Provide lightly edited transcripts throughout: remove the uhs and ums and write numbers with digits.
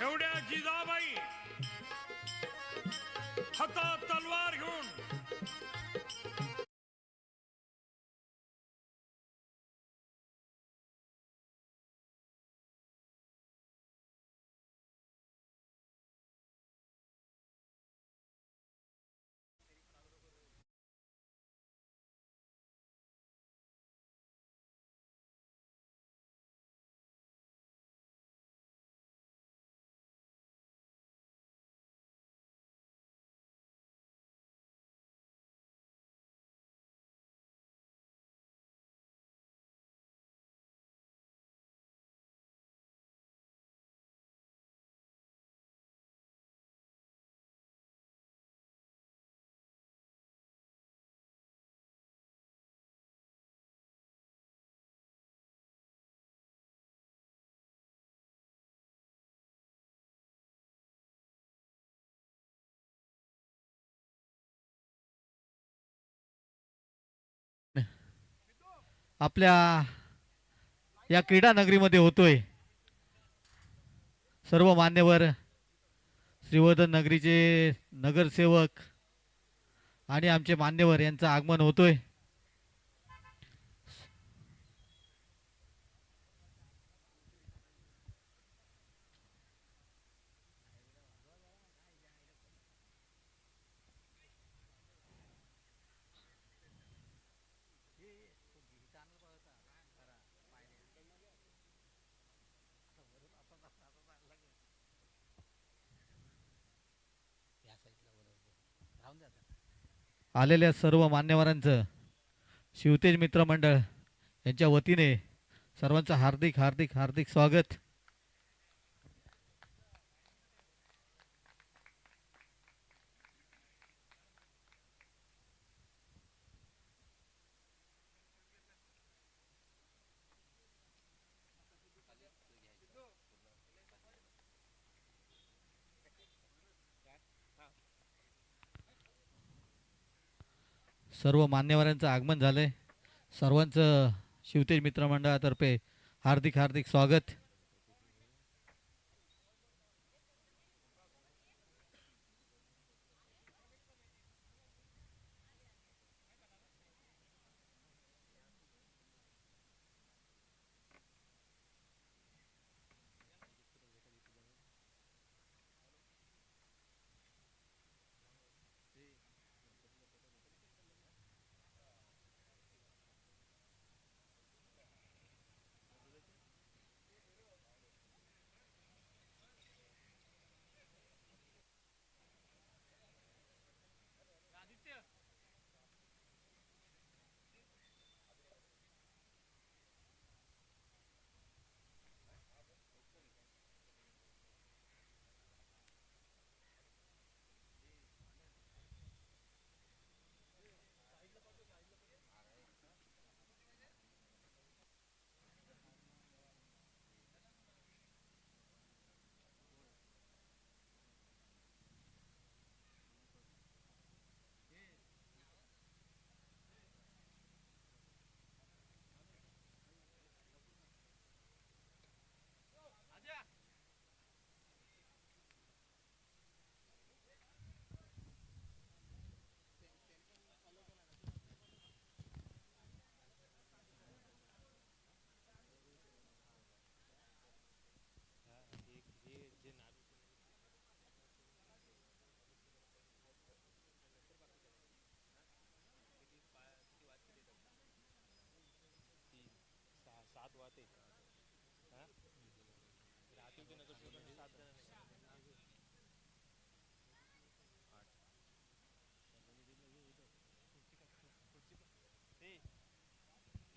एवढ्या जिजाबाई हातात तलवार घेऊन आपल्या या क्रीडा नगरीमध्ये होतोय. सर्व मान्यवर श्रीवर्धन नगरीचे नगरसेवक आणि आमचे मान्यवर यांचं आगमन होतोय. आलेल्या सर्व मान्यवरांचं शिवतेज मित्र मंडळ यांच्या वतीने सर्वांचं हार्दिक हार्दिक हार्दिक स्वागत. सर्व मान्यवरांचं आगमन झालंय. सर्वांचं शिवतेज मित्र मंडळातर्फे हार्दिक हार्दिक स्वागत.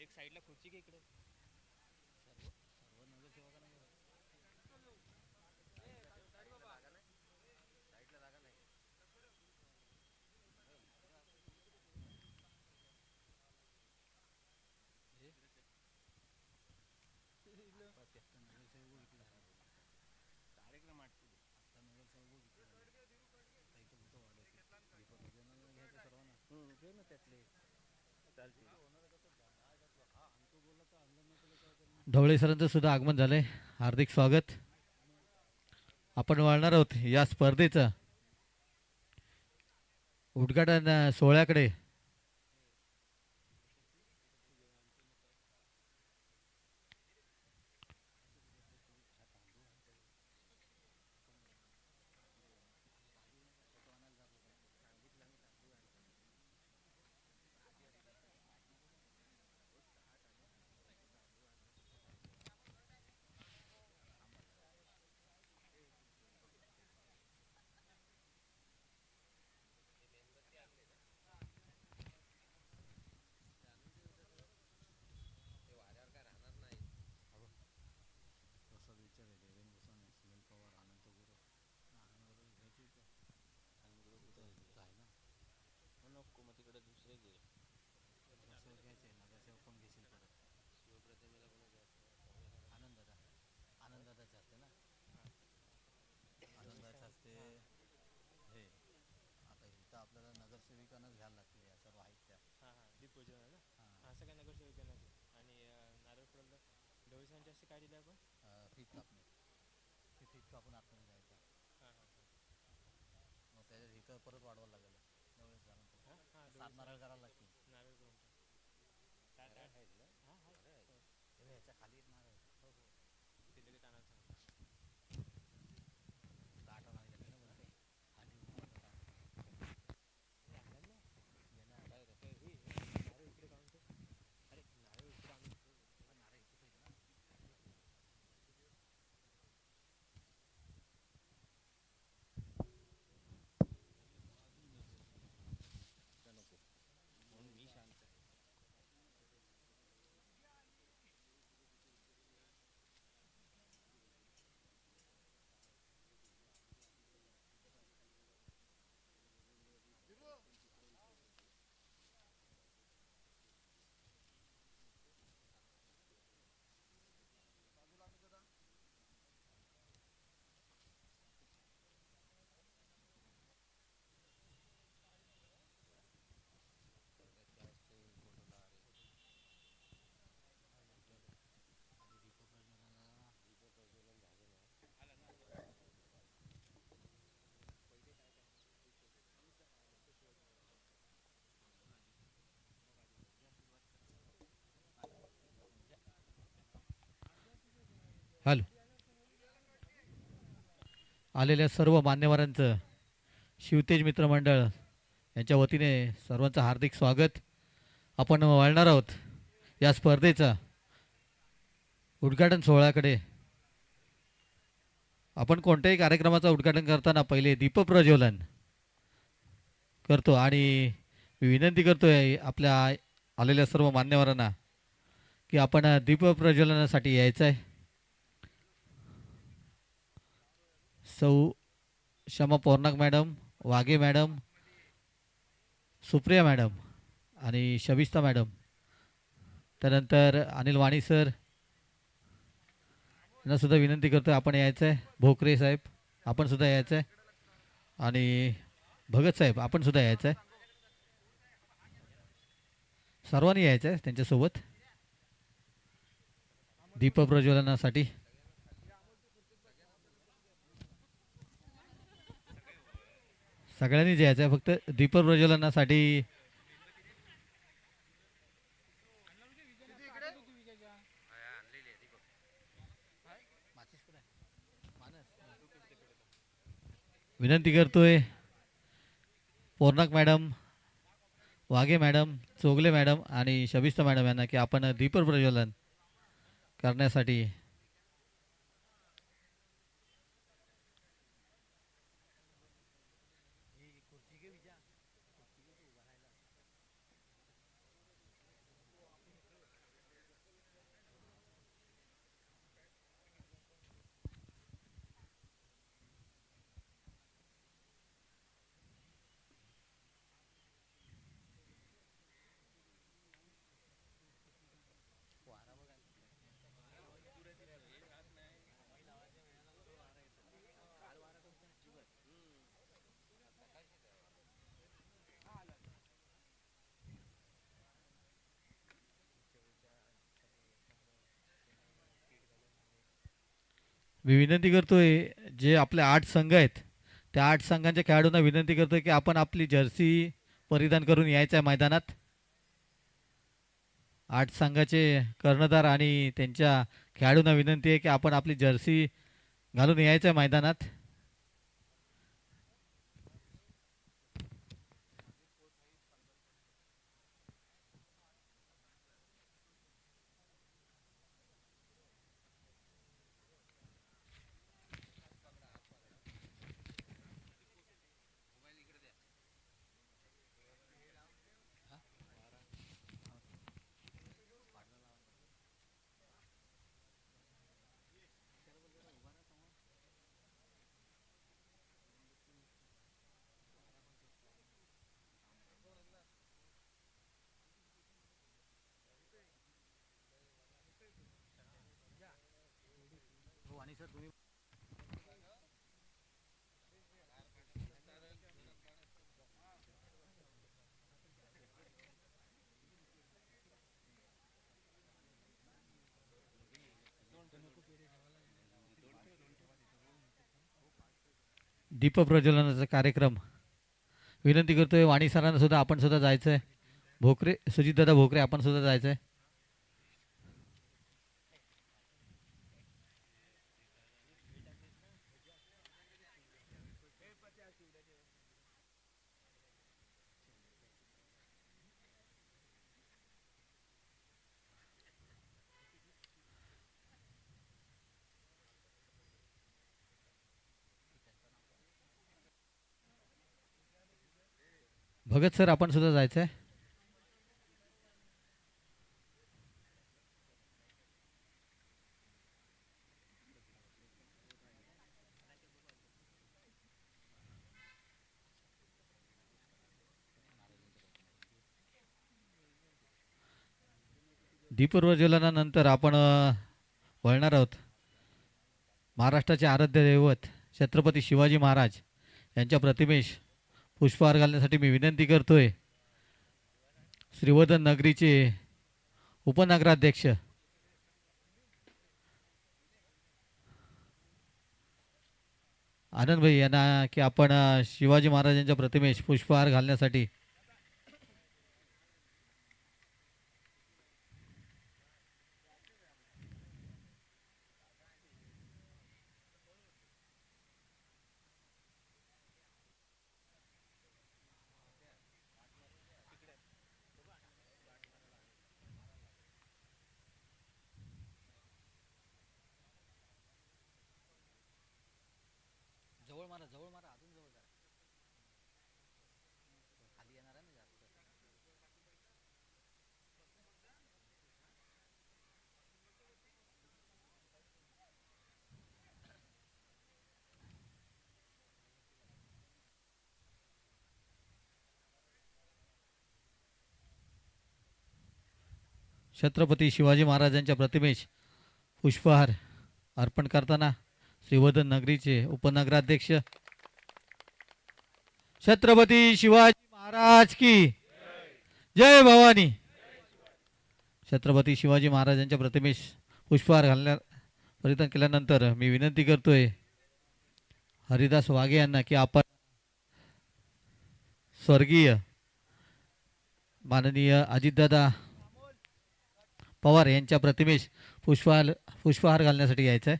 एक साइडला खुर्ची घे इकडे. घे ना त्यातले चालते. ढवळे सरांचं सुद्धा आगमन झालंय. हार्दिक स्वागत. आपण वळणार आहोत या स्पर्धेचं उद्घाटन सोहळ्याकडे. नको मग तिकडे दुसरे घे. हां हां दीपपूजन ना. हां असं काय नगरसेवक येणार आणि नारळ फोडलं ढोल जास्त काय दिलं आपण. हां हां हां हां नारळ करून काय काय आहेत ना. हां हां ते लगेच आणायला सांग. काय रे काय नारळ इकडे काढून ठेव. अरे नारळ इकडे आणून ठेव. म्हणून मी शांत आहे. हॅलो. आलेल्या सर्व मान्यवरांचं शिवतेज मित्रमंडळ यांच्या वतीने सर्वांचं हार्दिक स्वागत. आपण वळणार आहोत या स्पर्धेचं उद्घाटन सोहळ्याकडे. आपण कोणत्याही कार्यक्रमाचं उद्घाटन करताना पहिले दीपप्रज्वलन करतो आणि मी विनंती करतोय आपल्या आलेल्या सर्व मान्यवरांना की आपण दीपप्रज्वलनासाठी यायचं आहे. सौ Shama Pournak madam, Waghe madam, Supriya madam आणि शबिस्ता मॅडम, त्यानंतर अनिल वाणी सर यांना सुद्धा विनंती करतो आपण यायचं आहे. भोकरे साहेब आपण सुद्धा यायचं आहे आणि भगत साहेब आपण सुद्धा यायचं आहे. सर्वांनी यायचं आहे त्यांच्यासोबत दीपप्रज्वलनासाठी. सगळ्यांनीच यायचं आहे फक्त दीपप्रज्वलनासाठी. विनंती करतोय Pournak madam, Waghe madam, Chogle madam आणि शबिस्ता मॅडम यांना की आपण दीपप्रज्वलन करण्यासाठी. मी विनंती करतोय जे आपले 8 संघ आहेत त्या 8 संघांच्या खेळाडूंना विनंती करतोय की आपण आपली जर्सी परिधान करून यायचं आहे मैदानात. 8 संघाचे कर्णधार आणि त्यांच्या खेळाडूंना विनंती आहे की आपण आपली जर्सी घालून यायचं आहे मैदानात. दीपप्रज्वलनाचा कार्यक्रम विनंती करतोय वाणी सरांना सुद्धा आपण सुद्धा जायचं आहे. भोकरे सुजितदादा भोकरे आपण सुद्धा जायचं आहे. भगत सर आपण सुद्धा जायचं आहे. दीपप्रज्वलनानंतर आपण वळणार आहोत महाराष्ट्राचे आराध्य दैवत छत्रपती शिवाजी महाराज यांच्या प्रतिमेस पुष्पहार घालण्यासाठी मी विनंती करतोय श्रीवर्धन नगरीचे उपनगराध्यक्ष आनंद भाई यांना की आपण शिवाजी महाराजांच्या प्रतिमेस पुष्पहार घालण्यासाठी जवळ मारा अजून जवळ जा. खाली येणार आहे ना जास्त. छत्रपती शिवाजी महाराजांच्या प्रतिमेस पुष्पहार अर्पण करताना श्रीवर्धन नगरीचे उपनगराध्यक्ष छत्रपती शिवाजी महाराज की जय भवानी. छत्रपती शिवाजी महाराजांच्या प्रतिमेस पुष्पहार घालण्या परिधान केल्यानंतर मी विनंती करतोय हरिदास वाघे यांना की आपण स्वर्गीय माननीय अजितदादा पवार यांच्या प्रतिमेस पुष्पहार घालण्यासाठी यायचं आहे.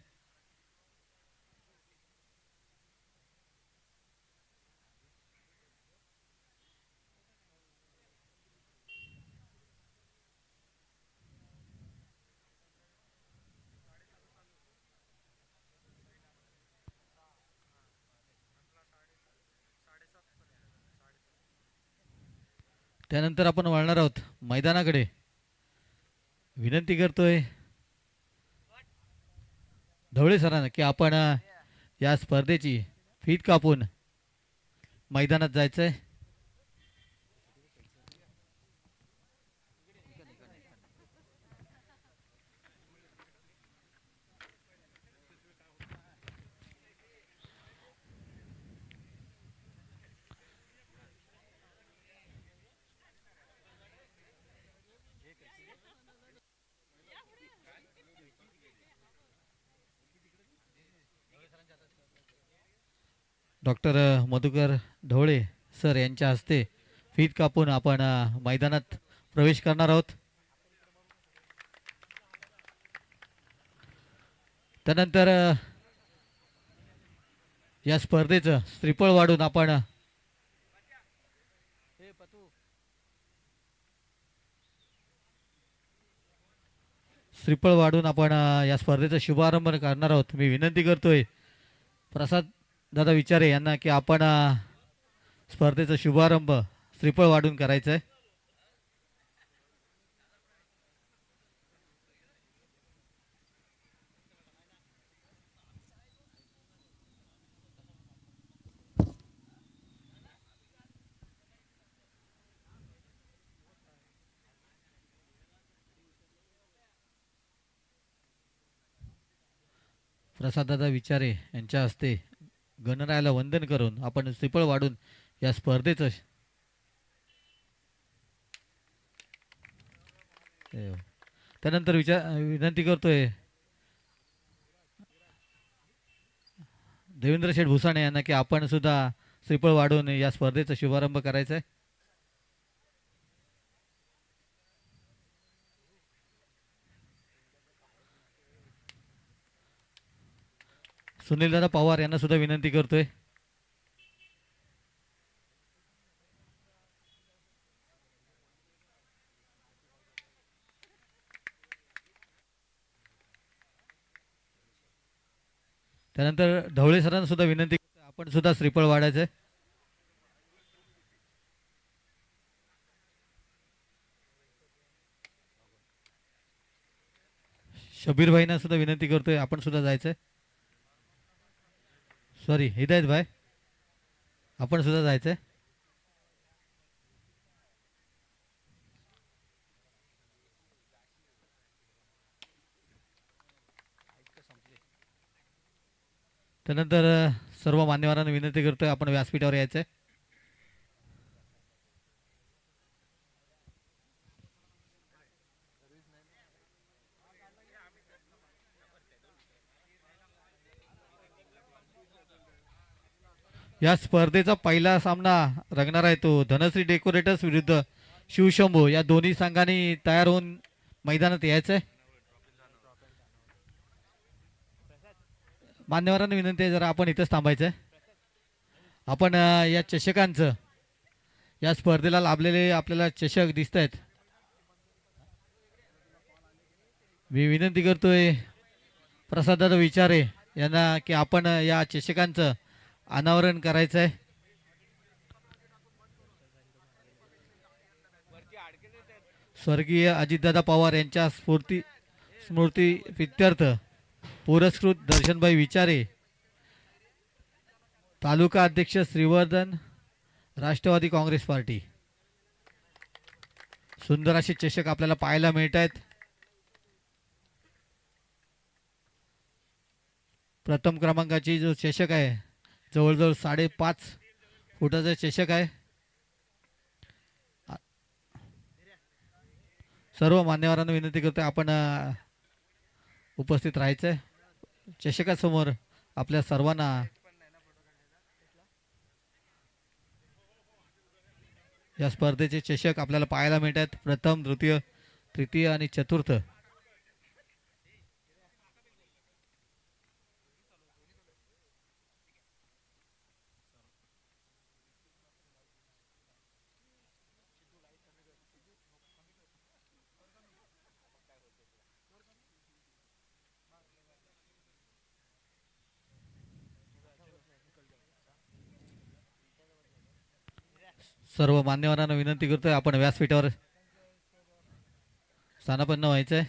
त्यानंतर आपण वळणार आहोत मैदानाकडे. विनंती करतोय ढवळे सरांना की आपण या स्पर्धेची फीत कापून मैदानात जायचं आहे. डॉक्टर मधुकर ढवळे सर यांच्या हस्ते फीत कापून आपण मैदानात प्रवेश करणार आहोत. त्यानंतर या स्पर्धेचं श्रीफळ वाढून आपण या स्पर्धेचा शुभारंभ करणार आहोत. मी विनंती करतोय प्रसाद दादा विचारे यांना की आपण स्पर्धेचा शुभारंभ श्रीफळ वाढून करायचा आहे. प्रसाददादा विचारे यांच्या हस्ते गणरायाला वंदन करून आपण श्रीफळ वाढून या स्पर्धेचं त्यानंतर विनंती करतोय देवेंद्र शेठ भुसाणे यांना की आपण सुद्धा श्रीफळ वाढून या स्पर्धेचा शुभारंभ करायचा आहे. सुनीलदादा पवार यांना सुद्धा विनंती करतोय. त्यानंतर ढवळे सरांना सुद्धा विनंती करतोय आपण सुद्धा श्रीफळ वाढायचं आहे. शबीर भाईंना सुद्धा विनंती करतोय आपण सुद्धा जायचंय. सॉरी हिदायत भाई आपण सुद्धा जायचंय. त्यानंतर सर्व मान्यवरांना विनंती करतोय आपण व्यासपीठावर यायचंय. या स्पर्धेचा पहिला सामना रंगणार आहे तो धनश्री डेकोरेटर्स विरुद्ध शिवशंभू या दोन्ही संघांनी तयार होऊन मैदानात यायचंय. मान्यवरांना विनंती आहे जरा आपण इथंच थांबायचंय. आपण या चषकांचं या स्पर्धेला लाभलेले आपल्याला चषक दिसत आहेत. मी विनंती करतोय प्रसाददादा विचारे यांना की आपण या चषकांचं अनावरण करायचं आहे. स्वर्गीय अजितदादा पवार यांच्या स्मृती प्रित्यर्थ पुरस्कृत दर्शनभाई विचारे तालुका अध्यक्ष श्रीवर्धन राष्ट्रवादी काँग्रेस पार्टी. सुंदर असे चषक आपल्याला पाहायला मिळत आहेत. प्रथम क्रमांकाची जो चषक आहे जवळजवळ 5.5 फुटाचा चषक आहे. सर्व मान्यवरांना विनंती करतोय आपण उपस्थित राहायचंय. चषकासमोर आपल्या सर्वांना या स्पर्धेचे चषक आपल्याला पाहायला मिळतात. प्रथम द्वितीय तृतीय आणि चतुर्थ. सर्व मान्यवरांना विनंती करतोय आपण व्यासपीठावर स्थानापन्न व्हायचंय.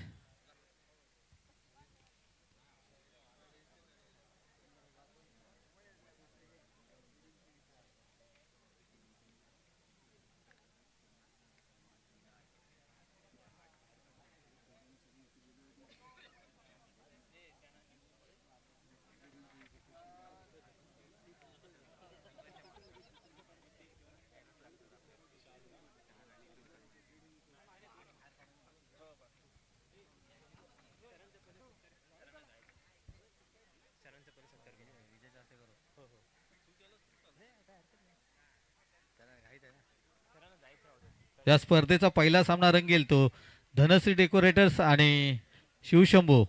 या स्पर्धेचा पहिला सामना रंगेल तो धनश्री डेकोरेटर्स आणि शिवशंभू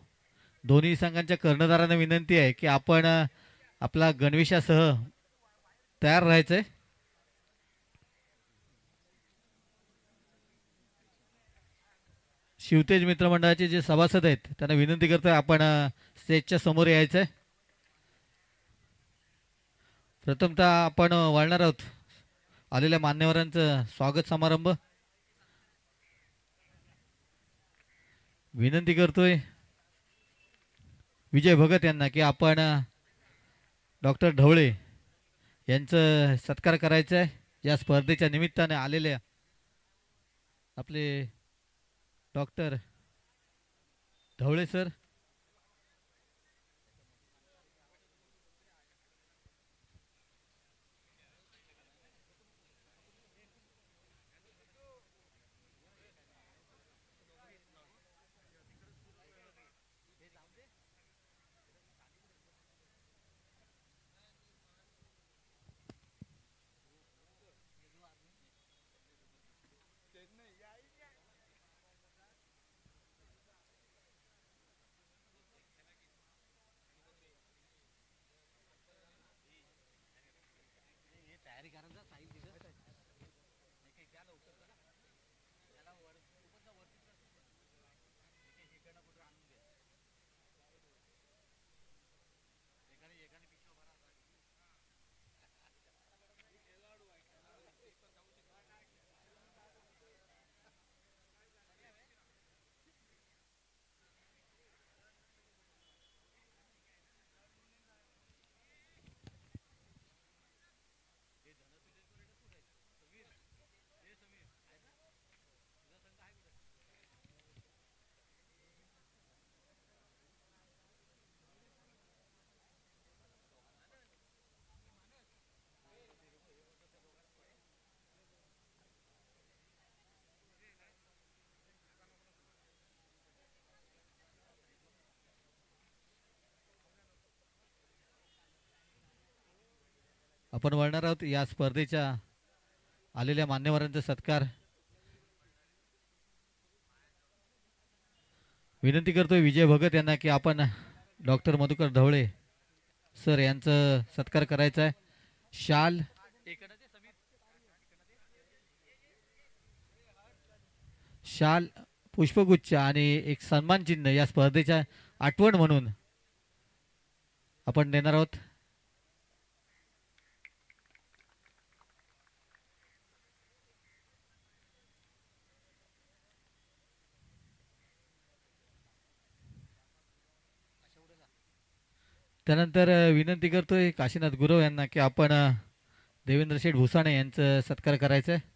दोन्ही संघांच्या कर्णधारांना विनंती आहे की आपण आपला गणवेशासह तयार राहायचंय. शिवतेज मित्रमंडळाचे जे सभासद आहेत त्यांना विनंती करतोय आपण स्टेजच्या समोर यायचंय. प्रथमतः आपण वळणार आहोत आलेल्या मान्यवरांचं स्वागत समारंभ. विनंती करतोय विजय भगत यांना की आपण डॉक्टर ढवळे यांचं सत्कार करायचं आहे. या स्पर्धेच्या निमित्ताने आलेल्या आपले डॉक्टर ढवळे सर. आपण वळणार आहोत या स्पर्धेच्या आलेल्या मान्यवरांचा सत्कार. विनंती करतोय विजय भगत यांना की आपण डॉक्टर मधुकर ढवळे सर यांचं सत्कार करायचा आहे. शाल शाल पुष्पगुच्छ आणि एक सन्मान चिन्ह या स्पर्धेच्या आठवण म्हणून आपण देणार आहोत. त्यानंतर विनंती करतोय काशीनाथ गुरव यांना की आपण देवेंद्र शेठ भुसाणे यांचं सत्कार करायचं आहे.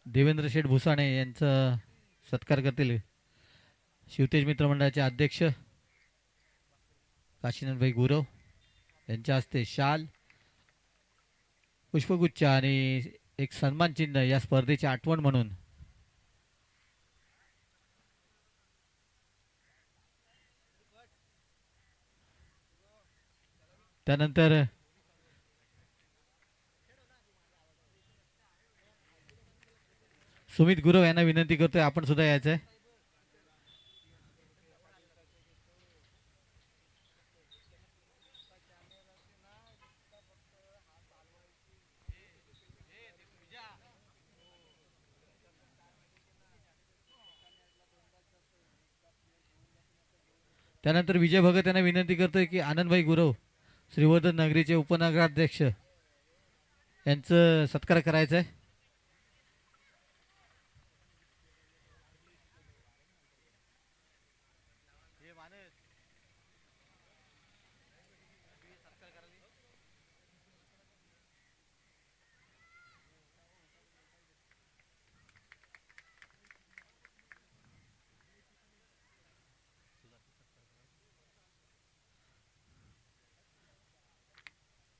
देवेंद्र शेठ भुसाणे यांचा सत्कार करतील शिवतेज मित्रमंडळाचे अध्यक्ष काशीनाथभाई गुरव यांच्या हस्ते शाल पुष्पगुच्छ आणि एक सन्मान चिन्ह या स्पर्धेची आठवण म्हणून. त्यानंतर सुमित गुरव यांना विनंती करतोय आपण सुद्धा यायचंय. त्यानंतर विजय भगत यांना विनंती करतोय की आनंदभाई गुरव श्रीवर्धन नगरीचे उपनगराध्यक्ष यांचं सत्कार करायचा आहे.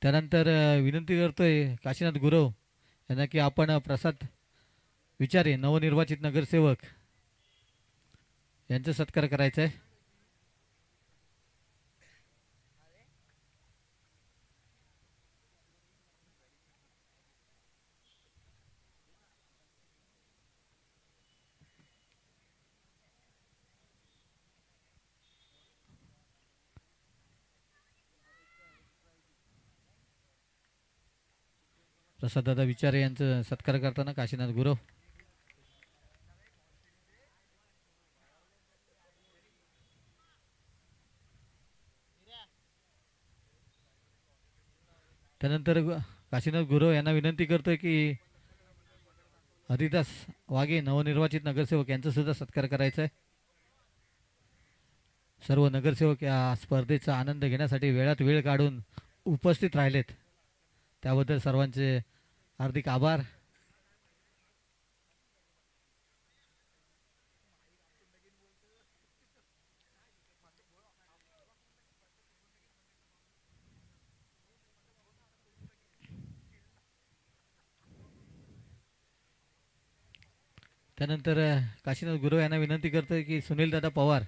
त्यानंतर विनंती करतोय काशीनाथ गुरव यांना की आपण प्रसाद विचारे नवनिर्वाचित नगरसेवक यांचा सत्कार करायचा आहे. प्रसाददादा विचारे यांचं सत्कार करताना काशीनाथ गुरव. त्यानंतर काशीनाथ गुरव यांना विनंती करतोय की हरिदास वाघे नवनिर्वाचित नगरसेवक यांचा सुद्धा सत्कार करायचा आहे. सर्व नगरसेवक या स्पर्धेचा आनंद घेण्यासाठी वेळात वेळ काढून उपस्थित राहिलेत, त्याबद्दल सर्वांचे हार्दिक आभार. त्यानंतर काशीनाथ गुरव यांना विनंती करतोय की सुनीलदादा पवार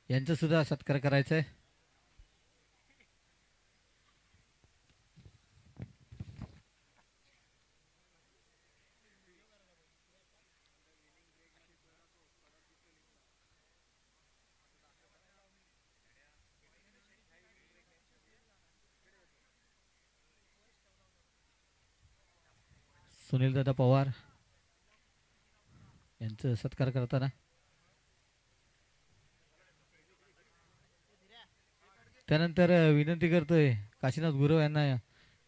यांचा सुद्धा सत्कार करायचा आहे. सुनीलदादा पवार यांचं सत्कार करताना त्यानंतर विनंती करतोय काशीनाथ गुरव यांना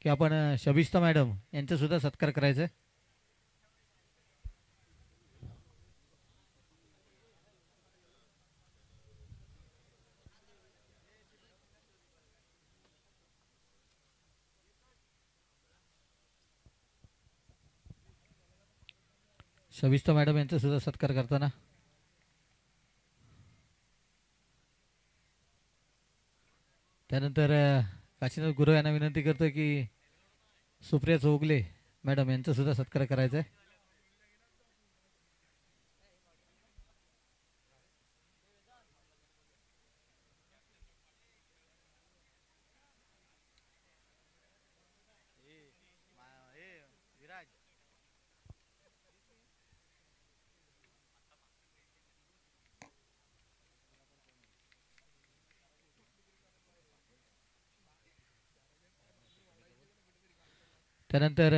की आपण शबिस्ता मॅडम यांचा सुद्धा सत्कार करायचा आहे. शबिस्ता मॅडम यांचा सुद्धा सत्कार करताना त्यानंतर काशीनाथ गुरव यांना विनंती करतोय की सुप्रिया चौगले मॅडम यांचा सुद्धा सत्कार करायचा आहे. त्यानंतर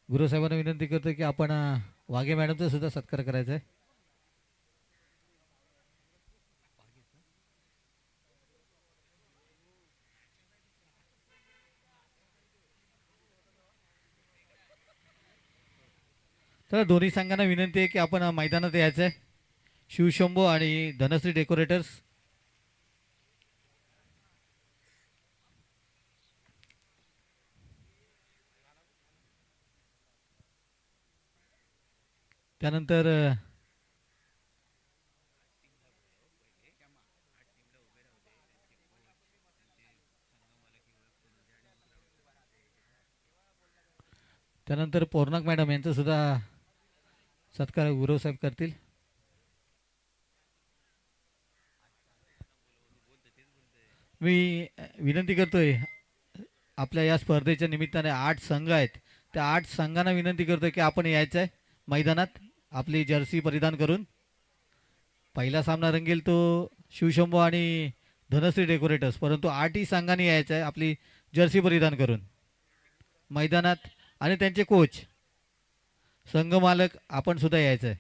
गुरुसाहेबांना विनंती करतो की आपण वाघे मॅडमचा सुद्धा सत्कार करायचा आहे. तर दोन्ही संघांना विनंती आहे की आपण मैदानात यायचं आहे. शिवशंभो आणि धनश्री डेकोरेटर्स. त्यानंतर त्यानंतर पौर्णक मॅडम यांचा सुद्धा सत्कार गुरव साहेब करतील. मी विनंती करतोय आपल्या या स्पर्धेच्या निमित्ताने 8 संघ आहेत, त्या 8 संघांना विनंती करतोय की आपण यायचं आहे मैदानात आपली जर्सी परिधान करून. पहिला सामना रंगेल तो शिवशंभो आणि धनश्री डेकोरेटर्स, परंतु 8ही संघांनी यायचं आहे आपली जर्सी परिधान करून मैदानात, आणि त्यांचे कोच संघ मालक आपण सुद्धा यायचं आहे.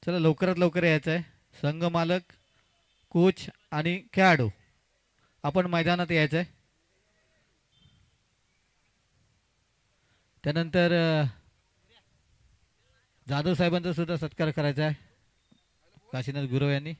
चला लवकरात लवकर यायचं आहे. संघ मालक, कोच आणि खेळाडू आपण मैदानात यायचं आहे. त्यानंतर जाधव साहेबांचा सुद्धा सत्कार करायचा आहे काशीनाथ गुरव यांनी.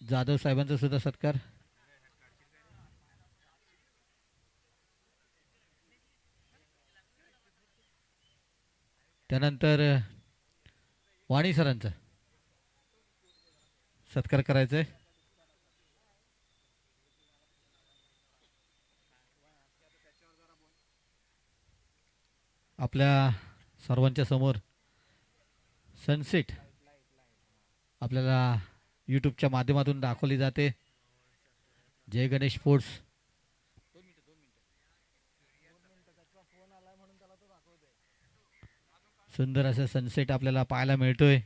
जाधव साहेबांचा सुद्धा सत्कार. त्यानंतर वाणी सरांचा सत्कार करायचा आहे. आपल्या सर्वांच्या समोर सनसेट आपल्याला यूट्यूबच्या माध्यमातून दाखवली जाते. जय गणेश स्पोर्ट्स. सुंदर असं सनसेट आपल्याला पाहायला मिळतोय.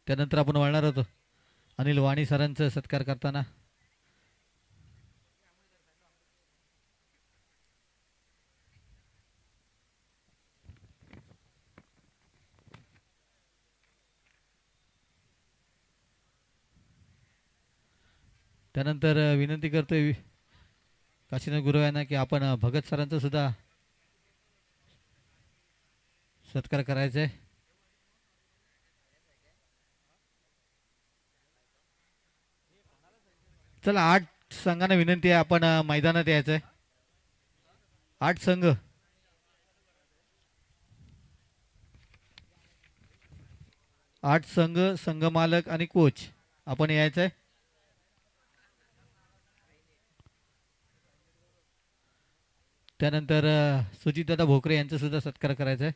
त्यानंतर आपण वळणार होतो अनिल वाणी सरांचा सत्कार करताना. त्यानंतर विनंती करतोय काशीनाथ गुरु यांना की आपण भगत सरांचा सुद्धा सत्कार करायचा आहे. चला 8 संघांना विनंती आहे आपण मैदानात यायचं आहे. 8 संघ. 8 संघ, संघ मालक आणि कोच आपण यायचं आहे. त्यानंतर सुजितदादा भोकरे यांचा सुद्धा सत्कार करायचा आहे.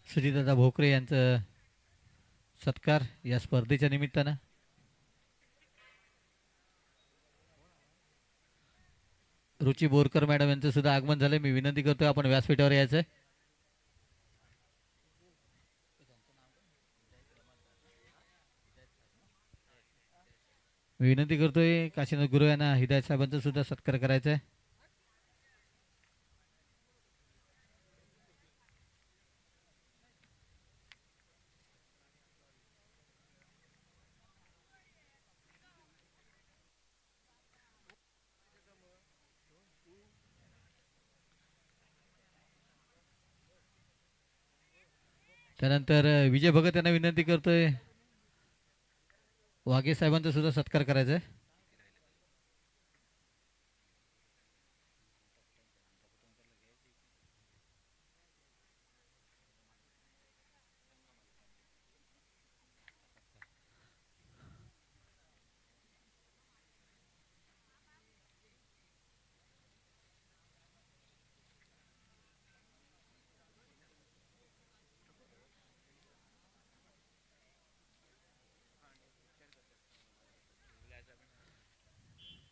सुजितदादा भोकरे यांचं सत्कार या स्पर्धेच्या निमित्तानं. रुची बोरकर मॅडम यांचं सुद्धा आगमन झालंय. मी विनंती करतोय आपण व्यासपीठावर यायचंय. मी विनंती करतोय काशीनाथ गुरु यांना हिदायत साहेबांचा सुद्धा सत्कार करायचा आहे. त्यानंतर विजय भगत यांना विनंती करतोय वाघे साहेबांचा सुद्धा सत्कार करायचा आहे.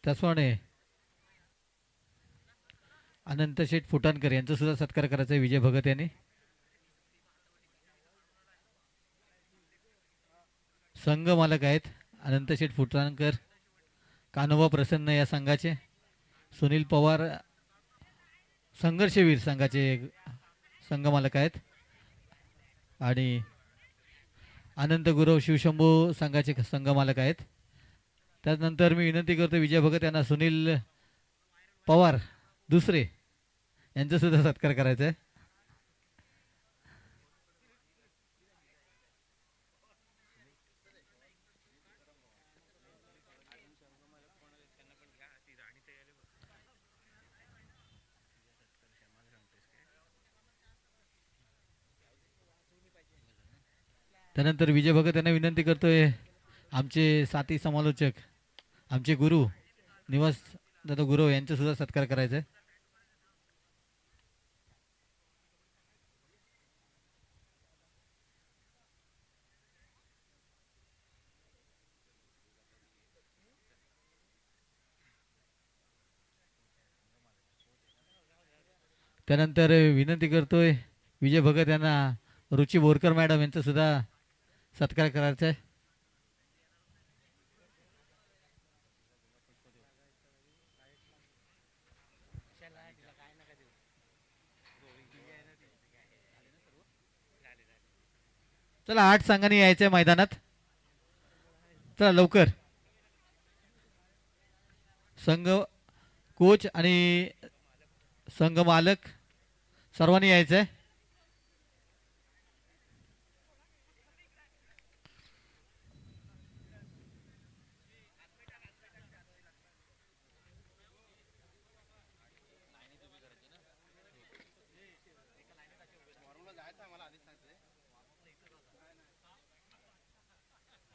त्याचप्रमाणे अनंत शेठ फुटाणकर यांचा सुद्धा सत्कार करायचा आहे विजय भगत यांनी. संघ मालक आहेत अनंत शेठ फुटाणकर, कान्होबा प्रसन्न या संघाचे, सुनील पवार संघर्षवीर संघाचे संघ मालक आहेत आणि अनंत गुरव शिवशंभू संघाचे संघ मालक आहेत. त्यानंतर मी विनंती करतो विजय भगत यांना सुनील पवार दुसरे यांचा सुद्धा सत्कार करायचा आहे. त्यानंतर विजय भगत यांना विनंती करतोय आमचे साथी समालोचक आमचे गुरु निवास दादा गुरु यांचा सुद्धा सत्कार करायचा आहे. त्यानंतर विनंती करतोय विजय भगत यांना रुची बोरकर मॅडम यांचा सुद्धा सत्कार करायचा आहे. चला 8 संघांनी यायचं आहे मैदानात. चला लवकर. संघ कोच आणि संघ मालक सर्वांनी यायचं आहे.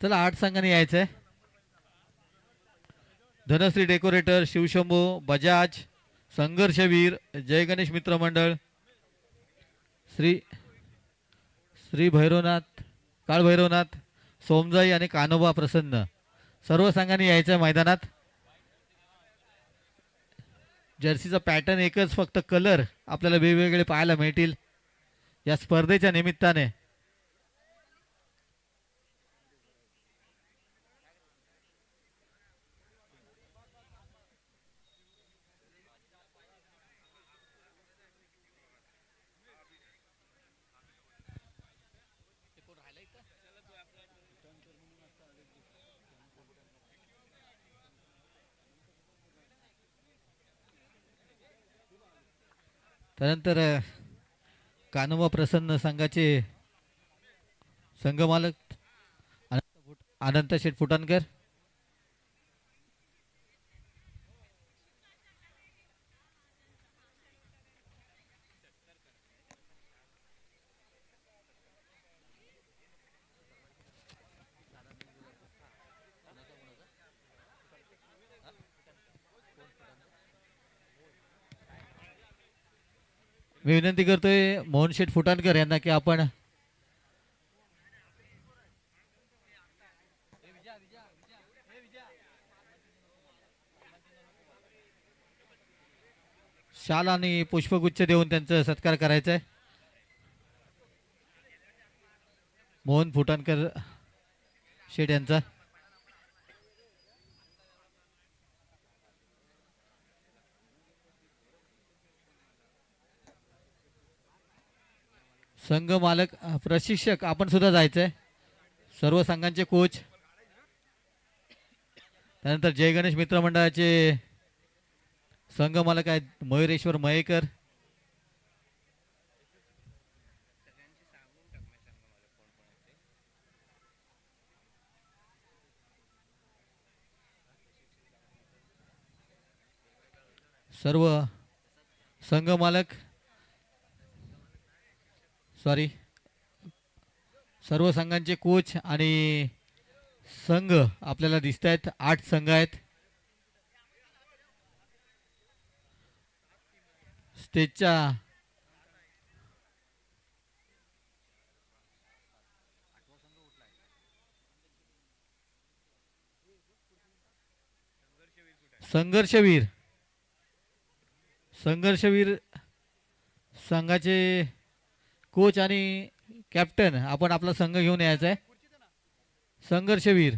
चला 8 संघांनी यायचं आहे. धनश्री डेकोरेटर, शिवशंभू, बजाज, संघर्षवीर, जय गणेश मित्र मंडळ, श्री श्री भैरवनाथ, काळ भैरवनाथ, सोमजाई आणि कानोबा प्रसन्न सर्व संघांनी यायचं आहे मैदानात. जर्सीचा पॅटर्न एकच, फक्त कलर आपल्याला वेगवेगळे पाहायला मिळतील या स्पर्धेच्या निमित्ताने. त्यानंतर कानोबा प्रसन्न संघाचे संघमालक अनंत शेठ फुटाणकर. मी विनंती करतोय मोहन शेठ फुटाणकर यांना की आपण शाल आणि पुष्पगुच्छ देऊन त्यांचा सत्कार करायचा आहे. मोहन फुटाणकर शेठ यांचा. संघ मालक प्रशिक्षक आपण सुद्धा जायचंय. सर्व संघांचे कोच. त्यानंतर जय गणेश मित्र मंडळाचे संघ मालक आहेत मयुरेश्वर मयेकर. सर्व संघ मालक सॉरी सर्व संघांचे कोच आणि संघ आपल्याला दिसत आहेत. 8 संघ आहेत. स्टेजच्या संघर्षवीर संघर्षवीर संघाचे कोच आणि कॅप्टन आपण आपला संघ घेऊन यायचा आहे. संघर्षवीर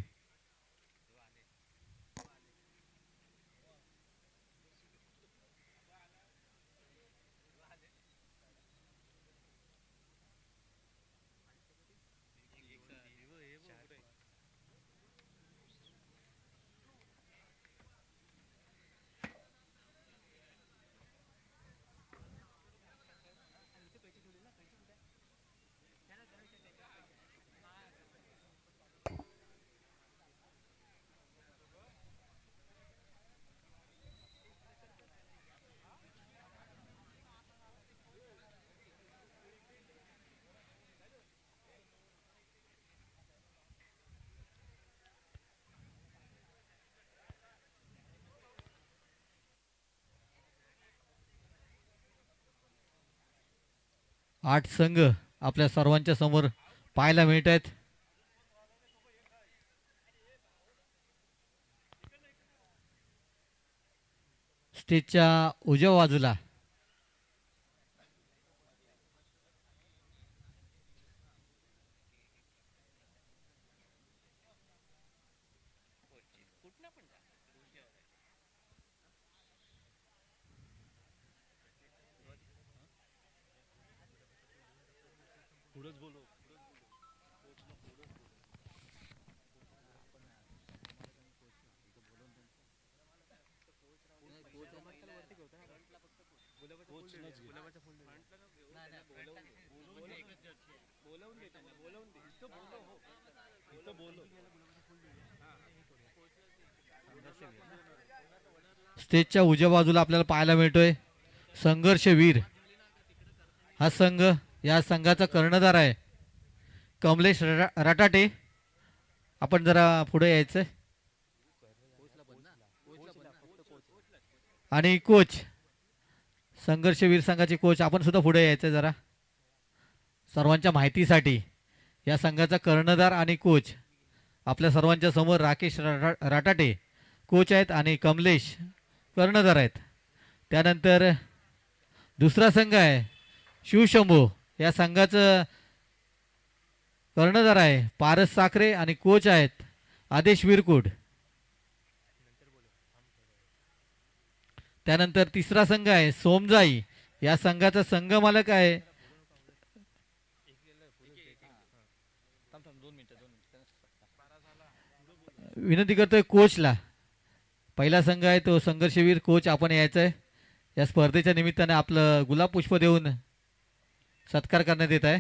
आठ संघ आपल्या सर्वांच्या समोर पाहायला मिळत आहेत. स्टेजच्या उजव्या बाजूला स्टेजच्या उजव्या बाजूला आपल्याला पाहायला मिळतोय संघर्षवीर हा संघ. या संघाचा कर्णधार आहे कमलेश रटाटे. आपण जरा पुढे यायचं. आणि कोच संघर्षवीर संघाचे कोच आपण सुद्धा पुढे यायचं जरा सर्वांच्या माहितीसाठी. या संघाचा कर्णधार आणि कोच आपल्या सर्वांच्या समोर राकेश राटाटे कोच आहेत आणि कमलेश कर्णधार आहेत. त्यानंतर दुसरा संघ आहे शिवशंभू. या संघाचं कर्णधार आहे पारस साखरे आणि कोच आहेत आदेश विरकुड. त्यानंतर तिसरा संघ आहे सोमजाई. या संघाचा संघ मालक आहे विनंती करतोय कोचला. पहिला संघ आहे तो संघर्षवीर. कोच आपण यायचं आहे. या स्पर्धेच्या निमित्ताने आपलं गुलाब पुष्प देऊन सत्कार करण्यात येत आहे.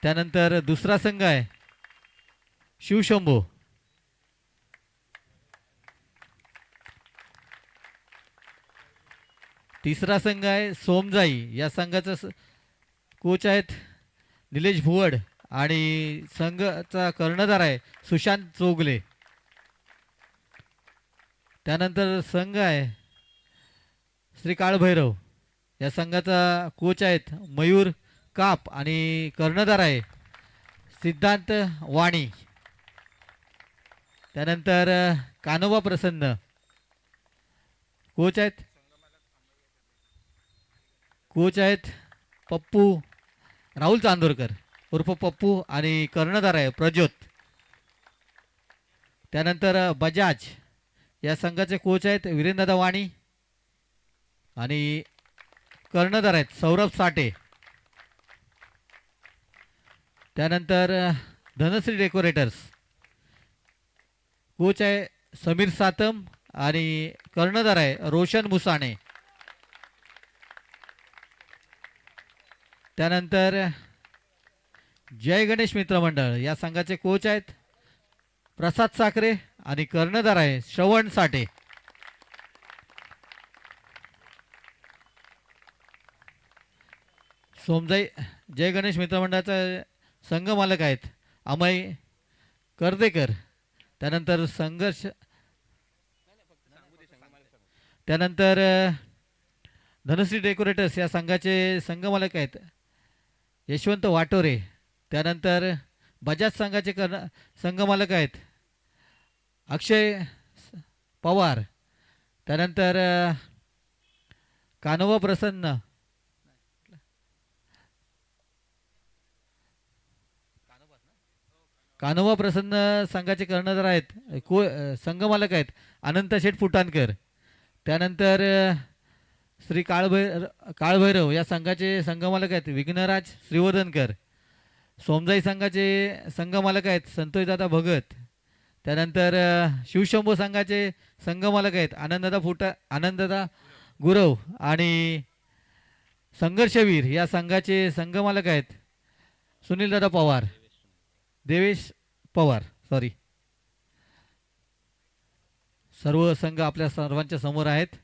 त्यानंतर दुसरा संघ आहे शिवशंभू. तिसरा संघ आहे सोमजाई. या संघाचा कोच आहेत निलेश भुवड आणि संघाचा कर्णधार आहे सुशांत चोगले. त्यानंतर संघ आहे श्री काळभैरव. या संघाचा कोच आहेत मयूर काप आणि कर्णधार आहे सिद्धांत वाणी. त्यानंतर कानोबा प्रसन्न कोच आहेत पप्पू राहुल चांदोरकर उर्फ पप्पू आणि कर्णधार आहे प्रज्योत. त्यानंतर बजाज या संघाचे कोच आहेत वीरेंद्रदा वाणी आणि कर्णधार आहेत सौरभ साठे. त्यानंतर धनश्री डेकोरेटर्स कोच आहे समीर सातम आणि कर्णधार आहे रोशन मुसाणे. त्यानंतर जय गणेश मित्र मंडळ या संघाचे कोच आहेत प्रसाद साखरे आणि कर्णधार आहे श्रवण साठे. सोमजाई जय गणेश मित्र मंडळाचा संघ मालक आहेत अमय कर्देकर. त्यानंतर त्यानंतर धनश्री डेकोरेटर्स या संघाचे संघ मालक आहेत यशवंत वाटोरे. त्यानंतर बजाज संघाचे संघ मालक आहेत अक्षय पवार. त्यानंतर कानोबा प्रसन्न संघाचे कर्णधार आहेत संघ मालक आहेत अनंत शेठ फुटाणकर. त्यानंतर श्री काळभैरव या संघाचे संघ मालक आहेत विघ्नराज श्रीवर्धनकर. सोमजाई संघाचे संघ मालक आहेत संतोषदादा भगत. त्यानंतर शिवशंभू संघाचे संघ मालक आहेत आनंददा गुरव आणि संघर्षवीर या संघाचे संघ मालक आहेत सुनीलदादा पवार देवेश पवार सॉरी. सर्व संघ आपल्या सर्वांच्या समोर आहेत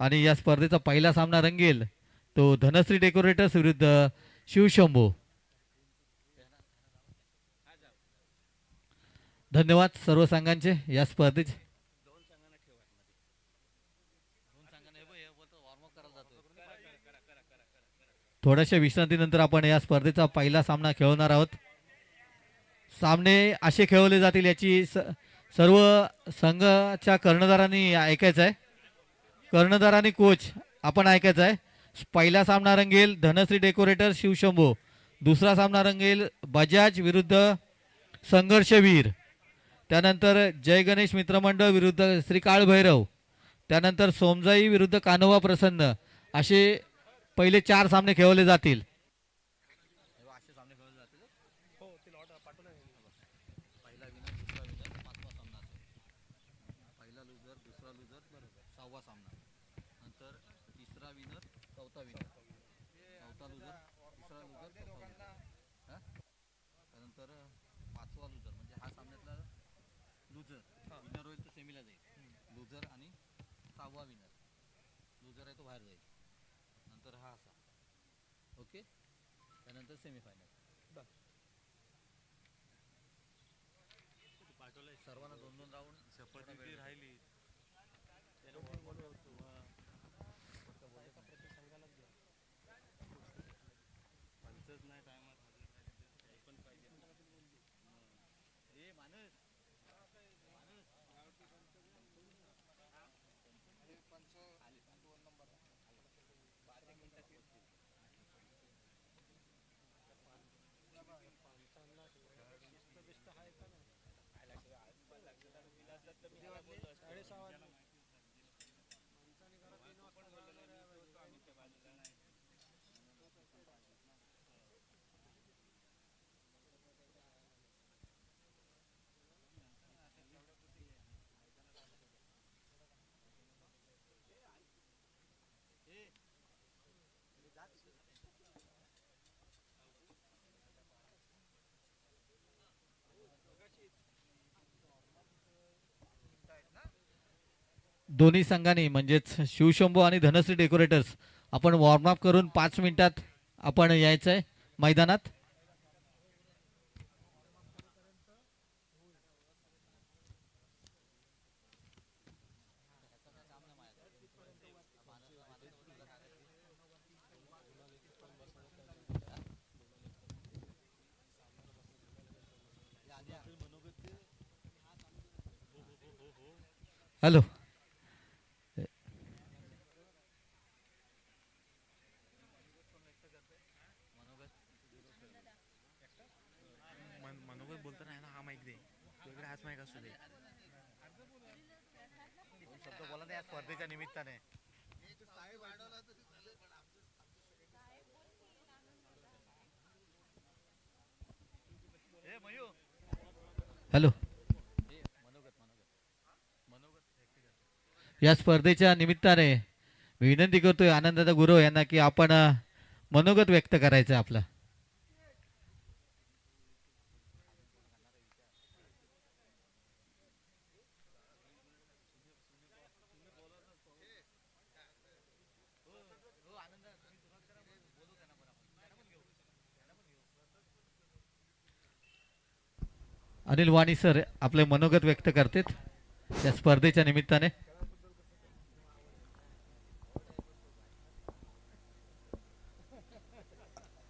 आणि या स्पर्धेचा पहिला सामना रंगेल तो धनश्री डेकोरेटर्स विरुद्ध शिवशंभू. धन्यवाद सर्व संघांचे या स्पर्धेचे. थोड्याशा विश्रांतीनंतर आपण या स्पर्धेचा पहिला सामना खेळवणार आहोत. सामने असे खेळवले जातील याची सर्व संघाच्या कर्णधारांनी ऐकायचं आहे. कर्णधार आणि कोच आपण ऐकायचं आहे. पहिला सामना रंगेल धनश्री डेकोरेटर शिवशंभू. दुसरा सामना रंगेल बजाज विरुद्ध संघर्षवीर. त्यानंतर जय गणेश मित्रमंडळ विरुद्ध श्री काळभैरव. त्यानंतर सोमजाई विरुद्ध कानोबा प्रसन्न. असे पहिले 4 सामने खेळवले जातील. चौथा विनर, चौथा लुजर, तिसरा लुजर, चौथा विनर. हां त्यानंतर पाचवा लुजर म्हणजे हा सामन्यातला लुजर विनर होईल तो सेमीला जाईल. लुजर आणि सहावा विनर, लुजर आहे तो बाहेर जाईल. नंतर हा असा ओके. त्यानंतर सेमीफायनल. सर्वांना 2-2 राऊंड शपथ राहिली. पंचच नाही टायमात पण पाहिजे. दोन्ही संघांनी म्हणजेच शिवशंभू आणि धनश्री डेकोरेटर्स आपण वॉर्मअप करून 5 मिनिटात आपण यायचं आहे मैदानात. हॅलो मनोगत बोलताना आहे ना, हा माईक दे तुझ्याकडे, हाच माईक असू दे. शब्द बोला ना या स्पर्धेच्या निमित्ताने. हॅलो या स्पर्धेच्या निमित्ताने मी विनंती करतोय आनंददादा गुरव यांना की आपण मनोगत व्यक्त करायचं आहे आपलं. अनिल वाणी सर आपले मनोगत व्यक्त करतात या स्पर्धेच्या निमित्ताने.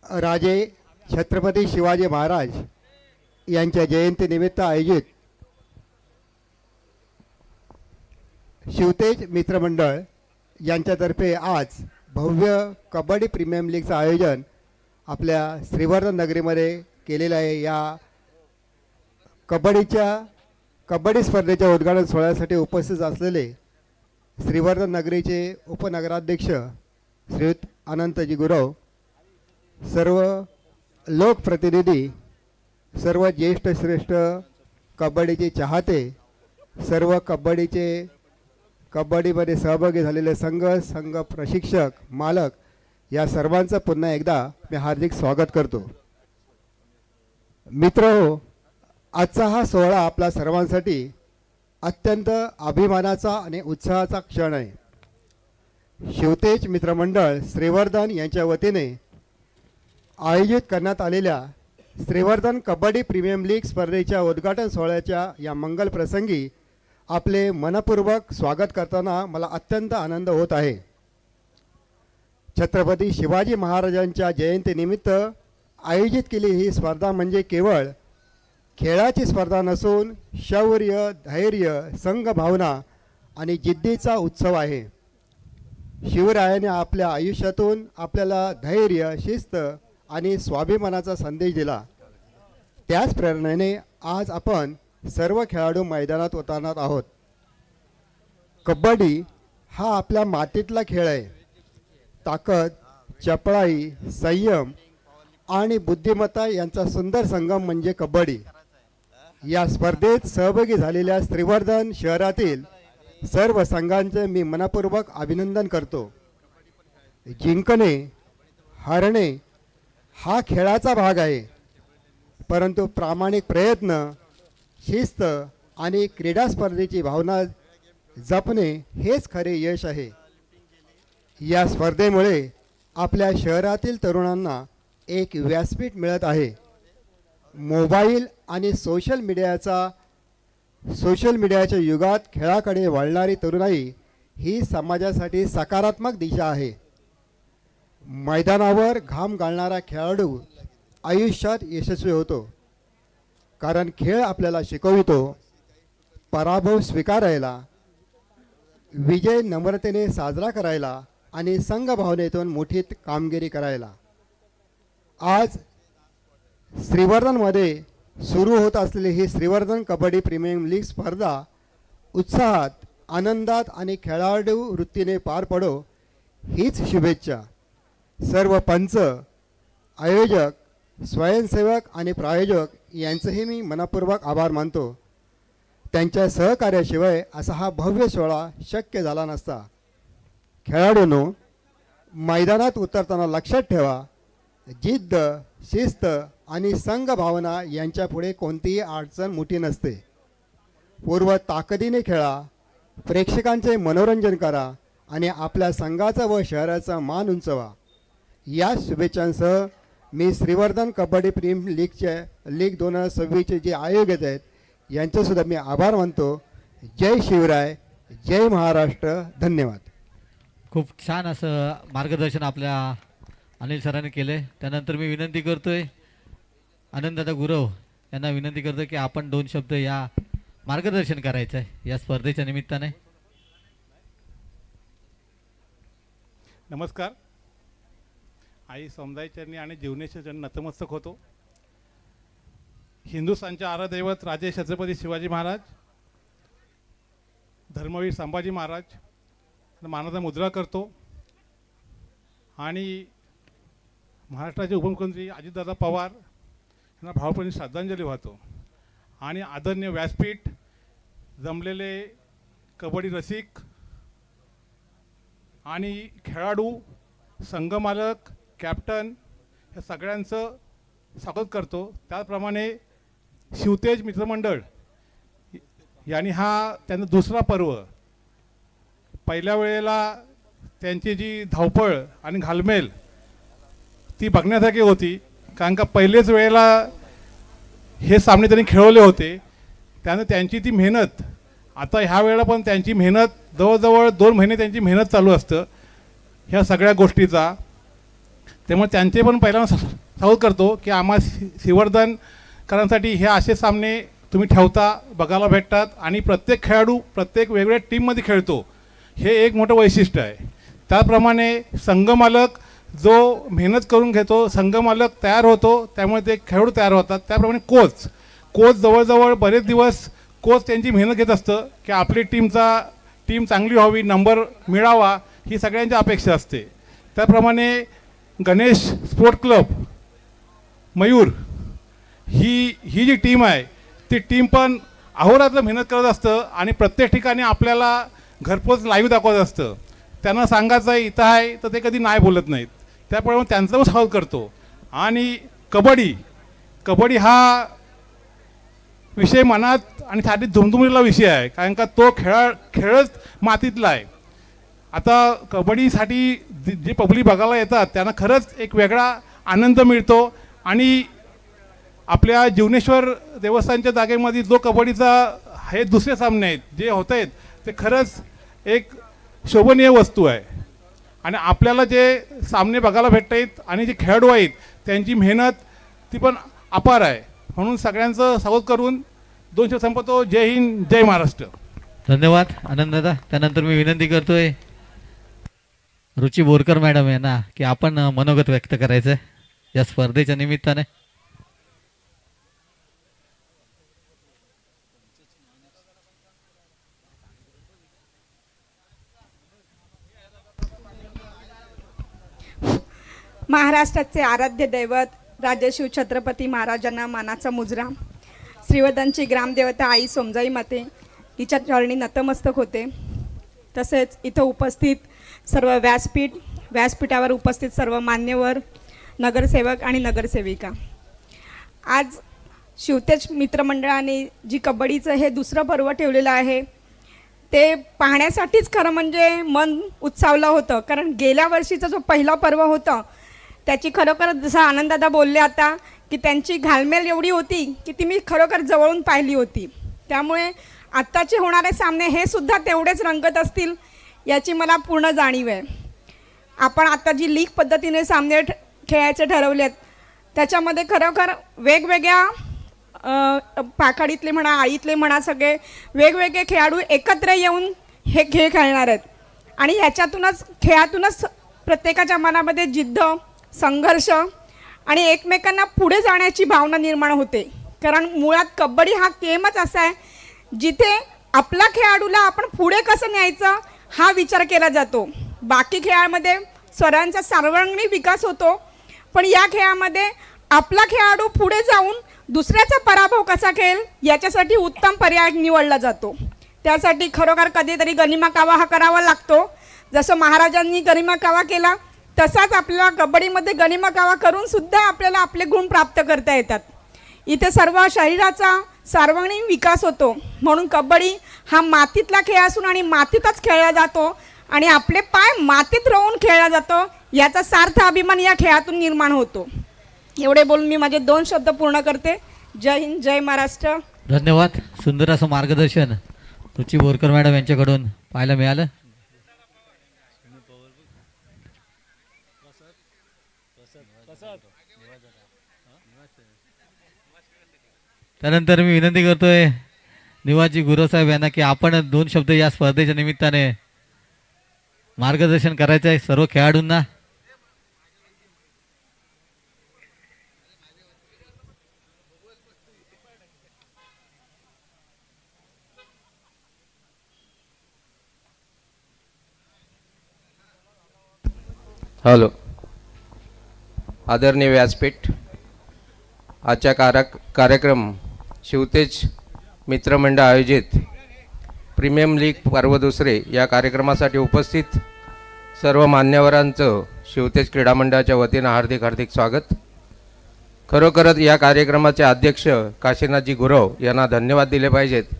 राजे छत्रपती शिवाजी महाराज यांच्या जयंतीनिमित्त आयोजित शिवतेज मित्रमंडळ यांच्यातर्फे आज भव्य कबड्डी प्रीमियम लीगचं आयोजन आपल्या श्रीवर्धन नगरीमध्ये केलेलं आहे. या कबड्डी स्पर्धेच्या उद्घाटन सोहळ्यासाठी उपस्थित असलेले श्रीवर्धन नगरीचे उपनगराध्यक्ष श्रीयुत अनंतजी गुरव, सर्व लोकप्रतिनिधी, सर्व ज्येष्ठ श्रेष्ठ कबड्डीचे चाहते, सर्व कबड्डीमध्ये सहभागी झालेले संघ प्रशिक्षक, मालक या सर्वांचं पुन्हा एकदा मी हार्दिक स्वागत करतो. मित्रहो, आजचा हा सोहळा आपल्या सर्वांसाठी अत्यंत अभिमानाचा आणि उत्साहाचा क्षण आहे. शिवतेज मित्रमंडळ श्रीवर्धन यांच्या वतीने आयोजित करण्यात आलेल्या श्रीवर्धन कबड्डी प्रीमियम लीग स्पर्धेच्या उद्घाटन सोहळ्याच्या या मंगल प्रसंगी आपले मनपूर्वक स्वागत करताना मला अत्यंत आनंद होत आहे. छत्रपती शिवाजी महाराजांच्या जयंतीनिमित्त आयोजित केलेली ही स्पर्धा म्हणजे केवळ खेळाची स्पर्धा नसून शौर्य, धैर्य, संघभावना आणि जिद्दीचा उत्सव आहे. शिवरायाने आपल्या आयुष्यातून आपल्याला धैर्य, शिस्त आणि स्वाभिमानाचा संदेश दिला. त्याच प्रेरणेने आज आपण सर्व खेळाडू मैदानात उतरणार आहोत. कबड्डी हा आपल्या मातीतला खेळ आहे. ताकद, चपळाई, संयम आणि बुद्धिमत्ता यांचा सुंदर संगम म्हणजे कबड्डी. या स्पर्धेत सहभागी झालेल्या श्रीवर्धन शहरातील सर्व संघांचे मी मनपूर्वक अभिनंदन करतो. जिंकणे हरणे हा खेळाचा भाग आहे, परंतु प्रामाणिक प्रयत्न, शिस्त आणि क्रीडा स्पर्धेची भावना जपणे हेच खरे यश आहे. या स्पर्धेमुळे आपल्या शहरातील तरुणांना एक व्यासपीठ मिळत आहे. मोबाईल आणि सोशल मीडियाच्या युगात खेळाकडे वळणारी तरुणाई ही समाजासाठी सकारात्मक दिशा आहे. मैदानावर घाम गाळणारा खेळाडू आयुष्यात यशस्वी होतो, कारण खेळ आपल्याला शिकवितो पराभव स्वीकारायला, विजय नम्रतेने साजरा करायला आणि संघभावनेतून मोठी कामगिरी करायला. आज श्रीवर्धनमध्ये सुरू होत असलेली ही श्रीवर्धन कबड्डी प्रीमियम लीग स्पर्धा उत्साहात, आनंदात आणि खेळाडू वृत्तीने पार पडो हीच शुभेच्छा. सर्व पंच, आयोजक, स्वयंसेवक आणि प्रायोजक यांचेही मी मनपूर्वक आभार मानतो. त्यांच्या सहकार्याशिवाय असा हा भव्य सोहळा शक्य झाला नसता. खेळाडूंनो, मैदानात उतरताना लक्षात ठेवा, जिद्द, शिस्त आणि संघभावना यांच्यापुढे कोणतीही अडचण मोठी नसते. पूर्व ताकदीने खेळा, प्रेक्षकांचे मनोरंजन करा आणि आपल्या संघाचा व शहराचा मान उंचवा. या शुभेच्छांसह मी श्रीवर्धन कबड्डी लीग 2026चे जे आयोजक आहेत यांचेसुद्धा मी आभार मानतो. जय शिवराय, जय महाराष्ट्र. धन्यवाद. खूप छान असं मार्गदर्शन आपल्या अनिल सरांनी केले. त्यानंतर मी विनंती करतोय आनंददादा गुरव यांना विनंती करतोय की आपण 2 शब्द या मार्गदर्शन करायचं आहे या स्पर्धेच्या निमित्ताने. नमस्कार. आई समुदायचरणी आणि जीवनेश्वर चरणी नतमस्तक होतो. हिंदुस्थानचे आराध्यदैवत राजे छत्रपती शिवाजी महाराज, धर्मवीर संभाजी महाराज मानाचा मुद्रा करतो आणि महाराष्ट्राचे उपमुख्यमंत्री अजितदादा पवार यांना भावपूर्ण श्रद्धांजली वाहतो. आणि आदरणीय व्यासपीठ, जमलेले कबड्डी रसिक आणि खेळाडू, संघमालक, कॅप्टन या सगळ्यांचं स्वागत करतो. त्याचप्रमाणे शिवतेज मित्रमंडळ यांनी हा त्यांचा दुसरा पर्व, पहिल्या वेळेला त्यांची जी धावपळ आणि घालमेल ती बघण्यासारखी होती, कारण का पहिलेच वेळेला हे सामने त्यांनी खेळवले होते. त्यानं त्यांची ती मेहनत, आता ह्या वेळेला पण त्यांची मेहनत जवळजवळ 2 महिने त्यांची मेहनत चालू असतं ह्या सगळ्या गोष्टीचा. त्यामुळे त्यांचे पण पहिल्यांदा स्वागत करतो की आम्हाला श्रीवर्धनकरांसाठी हे असे सामने तुम्ही ठेवता, बघायला भेटतात आणि प्रत्येक खेळाडू प्रत्येक वेगवेगळ्या टीममध्ये खेळतो, हे एक मोठं वैशिष्ट्य आहे. त्याप्रमाणे संघमालक जो मेहनत करून घेतो, संघमालक तयार होतो, त्यामुळे ते खेळाडू तयार होतात. त्याप्रमाणे कोच जवळजवळ बरेच दिवस कोच त्यांची मेहनत घेत असतं की आपली टीम चांगली व्हावी, नंबर मिळावा, ही सगळ्यांची अपेक्षा असते. त्याप्रमाणे गणेश स्पोर्ट क्लब मयूर ही जी टीम आहे ती टीम पण अहोरात्र मेहनत करत असतं आणि प्रत्येक ठिकाणी आपल्याला घरपोच लाईव्ह दाखवत असतं. त्यांना सांगायचं आहे इथं आहे तर ते कधी नाही बोलत नाहीत. त्यामुळे त्यांचं पण स्वागत करतो. आणि कबड्डी हा विषय मनात आणि छातीत धुमधुमलेला विषय आहे, कारण का तो खेळच मातीतला आहे. आता कबड्डीसाठी जे पब्लिक बघायला येतात त्यांना खरंच एक वेगळा आनंद मिळतो. आणि आपल्या जीवनेश्वर देवस्थानच्या जागेमध्ये जो कबड्डीचा हे दुसरे सामने आहेत जे होत आहेत ते खरंच एक शोभनीय वस्तू आहे. आणि आपल्याला जे सामने बघायला भेटत आहेत आणि जे खेळाडू आहेत त्यांची मेहनत ती पण अपार आहे. म्हणून सगळ्यांचं स्वागत करून 2 शब्द संपवतो. जय हिंद, जय महाराष्ट्र. धन्यवाद आनंददादा. त्यानंतर मी विनंती करतोय रुची बोरकर मॅडम यांना की आपण मनोगत व्यक्त करायचं या स्पर्धेच्या निमित्ताने. महाराष्ट्राचे आराध्य दैवत राजे शिवछत्रपती महाराजांना मानाचा मुजरा, श्रीवर्धनची ग्रामदेवता आई सोमजाई माते हिच्या चरणी नतमस्तक होते. तसेच इथं उपस्थित सर्व व्यासपीठ व्यासपीठावर उपस्थित सर्व मान्यवर, नगरसेवक आणि नगरसेविका, आज शिवतेज मित्रमंडळाने जी कबड्डीचं हे दुसरं पर्व ठेवलेलं आहे ते पाहण्यासाठीच खरं म्हणजे मन उत्सावलं होतं. कारण गेल्या वर्षीचा जो पहिला पर्व होता त्याची खरोखर जसं आनंददादा बोलले आता की त्यांची घालमेल एवढी होती की ती मी खरोखर जवळून पाहिली होती. त्यामुळे आत्ताचे होणारे सामने हे सुद्धा तेवढेच रंगत असतील याची मला पूर्ण जाणीव आहे. आपण आता जी लीग पद्धतीने सामने खेळायचे ठरवलेत त्याच्यामध्ये खरोखर वेगवेगळ्या पाखाडीतले म्हणा, आळीतले म्हणा, सगळे वेगवेगळे खेळाडू एकत्र येऊन हे खेळ खेळणार आहेत आणि ह्याच्यातूनच खेळातूनच प्रत्येकाच्या मनामध्ये जिद्द, संघर्ष आणि एकमेकांना पुढे जाण्याची भावना निर्माण होते. कारण मुळात कबड्डी हा गेमच असा आहे जिथे आपला खेळाडूला आपण पुढे कसं न्यायचं हा विचार केला जातो. बाकी खेळामध्ये सर्वांचा सर्वांगीण विकास होतो, पण या खेळामध्ये आपला खेळाडू पुढे जाऊन दुसऱ्याचा पराभव कसा खेळेल याच्यासाठी उत्तम पर्याय निवडला जातो. त्यासाठी खरोखर कधीतरी गनिमा कावा हा करावा लागतो. जसं महाराजांनी गनिमा कावा केला तसाच आपल्याला कबड्डीमध्ये गनिमा कावा करून सुद्धा आपल्याला आपले गुण प्राप्त करता येतात. इथे सर्व शरीराचा सर्वांगीण विकास होतो. म्हणून कबड्डी हा मातीतला खेळ असून आणि मातीतच खेळला जातो आणि आपले पाय मातीत राहून खेळला जातो याचा सार्थ अभिमान या खेळातून निर्माण होतो. एवढे बोलून मी माझे 2 शब्द पूर्ण करते. जय हिंद, जय महाराष्ट्र. धन्यवाद. सुंदर असं मार्गदर्शन रुची बोरकर मॅडम यांच्याकडून पाहायला मिळालं. त्यानंतर मी विनंती करतोय निवाजी गुरुसाहेब यांना की आपण 2 शब्द या स्पर्धेच्या निमित्ताने मार्गदर्शन करायचं आहे सर्व खेळाडूंना. हॅलो, आदरणीय व्यासपीठ, आजच्या कार्यक्रम शिवतेज मित्रमंडळ आयोजित प्रीमियम लीग पर्व दुसरे या कार्यक्रमासाठी उपस्थित सर्व मान्यवरांचं शिवतेज क्रीडा मंडळाच्या वतीनं हार्दिक हार्दिक स्वागत. खरोखरच या कार्यक्रमाचे अध्यक्ष काशीनाथजी गुरव यांना धन्यवाद दिले पाहिजेत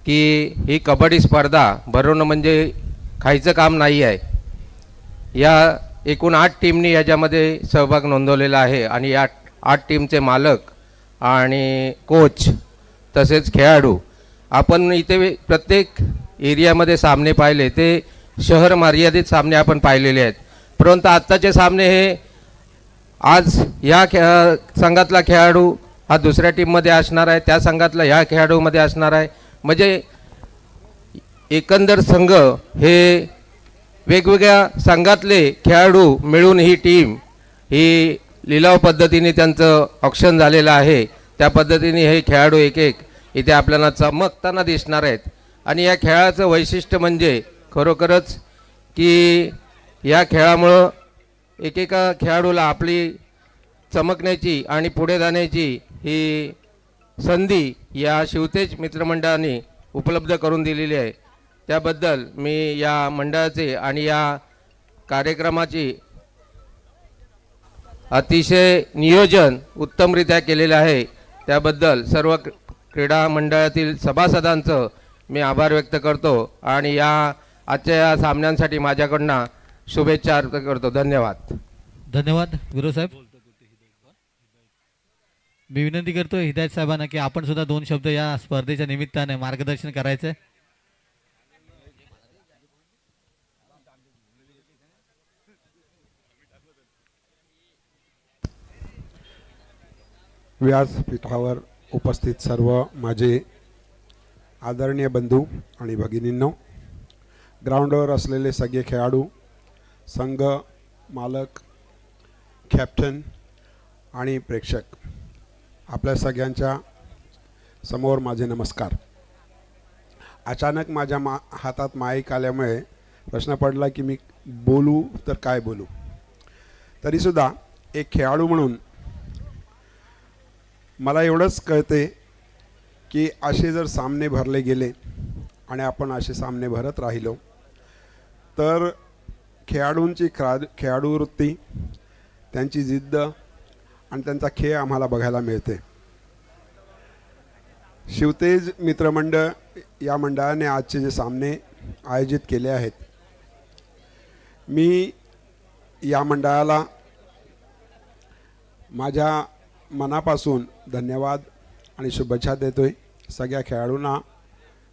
की ही कबड्डी स्पर्धा भरवणं म्हणजे खायचं काम नाही आहे. या एकूण 8 टीमनी याच्यामध्ये सहभाग नोंदवलेला आहे आणि या 8 टीमचे मालक आणि कोच तसेच खेळाडू आपण इथे प्रत्येक एरियामध्ये सामने पाहिले ते शहर मर्यादित सामने आपण पाहिलेले आहेत. परंतु आत्ताचे सामने हे आज या संघातला खेळाडू हा दुसऱ्या टीममध्ये असणार आहे, त्या संघातला ह्या खेळाडूमध्ये असणार आहे. म्हणजे एकंदर संघ हे वेगवेगळ्या संघातले खेळाडू मिळून ही टीम ही लिलाव पद्धतीने त्यांचं ऑक्शन झालेलं आहे. त्या पद्धतीने हे खेळाडू एक एक इथे आपल्याला चमकताना दिसणार आहेत. आणि या खेळाचं वैशिष्ट्य म्हणजे खरोखरच की या खेळामुळं एकेका खेळाडूला आपली चमकण्याची आणि पुढे जाण्याची ही संधी या शिवतेज मित्रमंडळाने उपलब्ध करून दिलेली आहे. त्याबद्दल मी या मंडळाचे आणि या कार्यक्रमाची अतिशय नियोजन उत्तमरित्या केलेलं आहे. त्याबद्दल सर्व क्रीडा मंडळातील सभासदांचं मी आभार व्यक्त करतो आणि या आजच्या या सामन्यांसाठी माझ्याकडनं शुभेच्छा अर्थ करतो. धन्यवाद. धन्यवाद गुरुसाहेब. मी विनंती करतो हिदायत साहेबांना की आपण सुद्धा 2 शब्द या स्पर्धेच्या निमित्ताने मार्गदर्शन करायचं. व्यासपीठावर उपस्थित सर्व माझे आदरणीय बंधू आणि भगिनींनो, ग्राउंडवर असलेले सगळे खेळाडू, संघ मालक, कॅप्टन आणि प्रेक्षक, आपल्या सगळ्यांच्या समोर माझे नमस्कार. अचानक माझ्या हातात माईक आल्यामुळे प्रश्न पडला की मी बोलू तर काय बोलू. तरीसुद्धा एक खेळाडू म्हणून मला एवढंच कळते की असे जर सामने भरले गेले आणि आपण असे सामने भरत राहिलो तर खेळाडूंची खेळाडू वृत्ती, त्यांची जिद्द आणि त्यांचा खेळ आम्हाला बघायला मिळते. शिवतेज मित्रमंडळ या मंडळाने आजचे जे सामने आयोजित केले आहेत, मी या मंडळाला माझ्या मनापासून धन्यवाद आणि शुभेच्छा देतोय. सगळ्या खेळाडूंना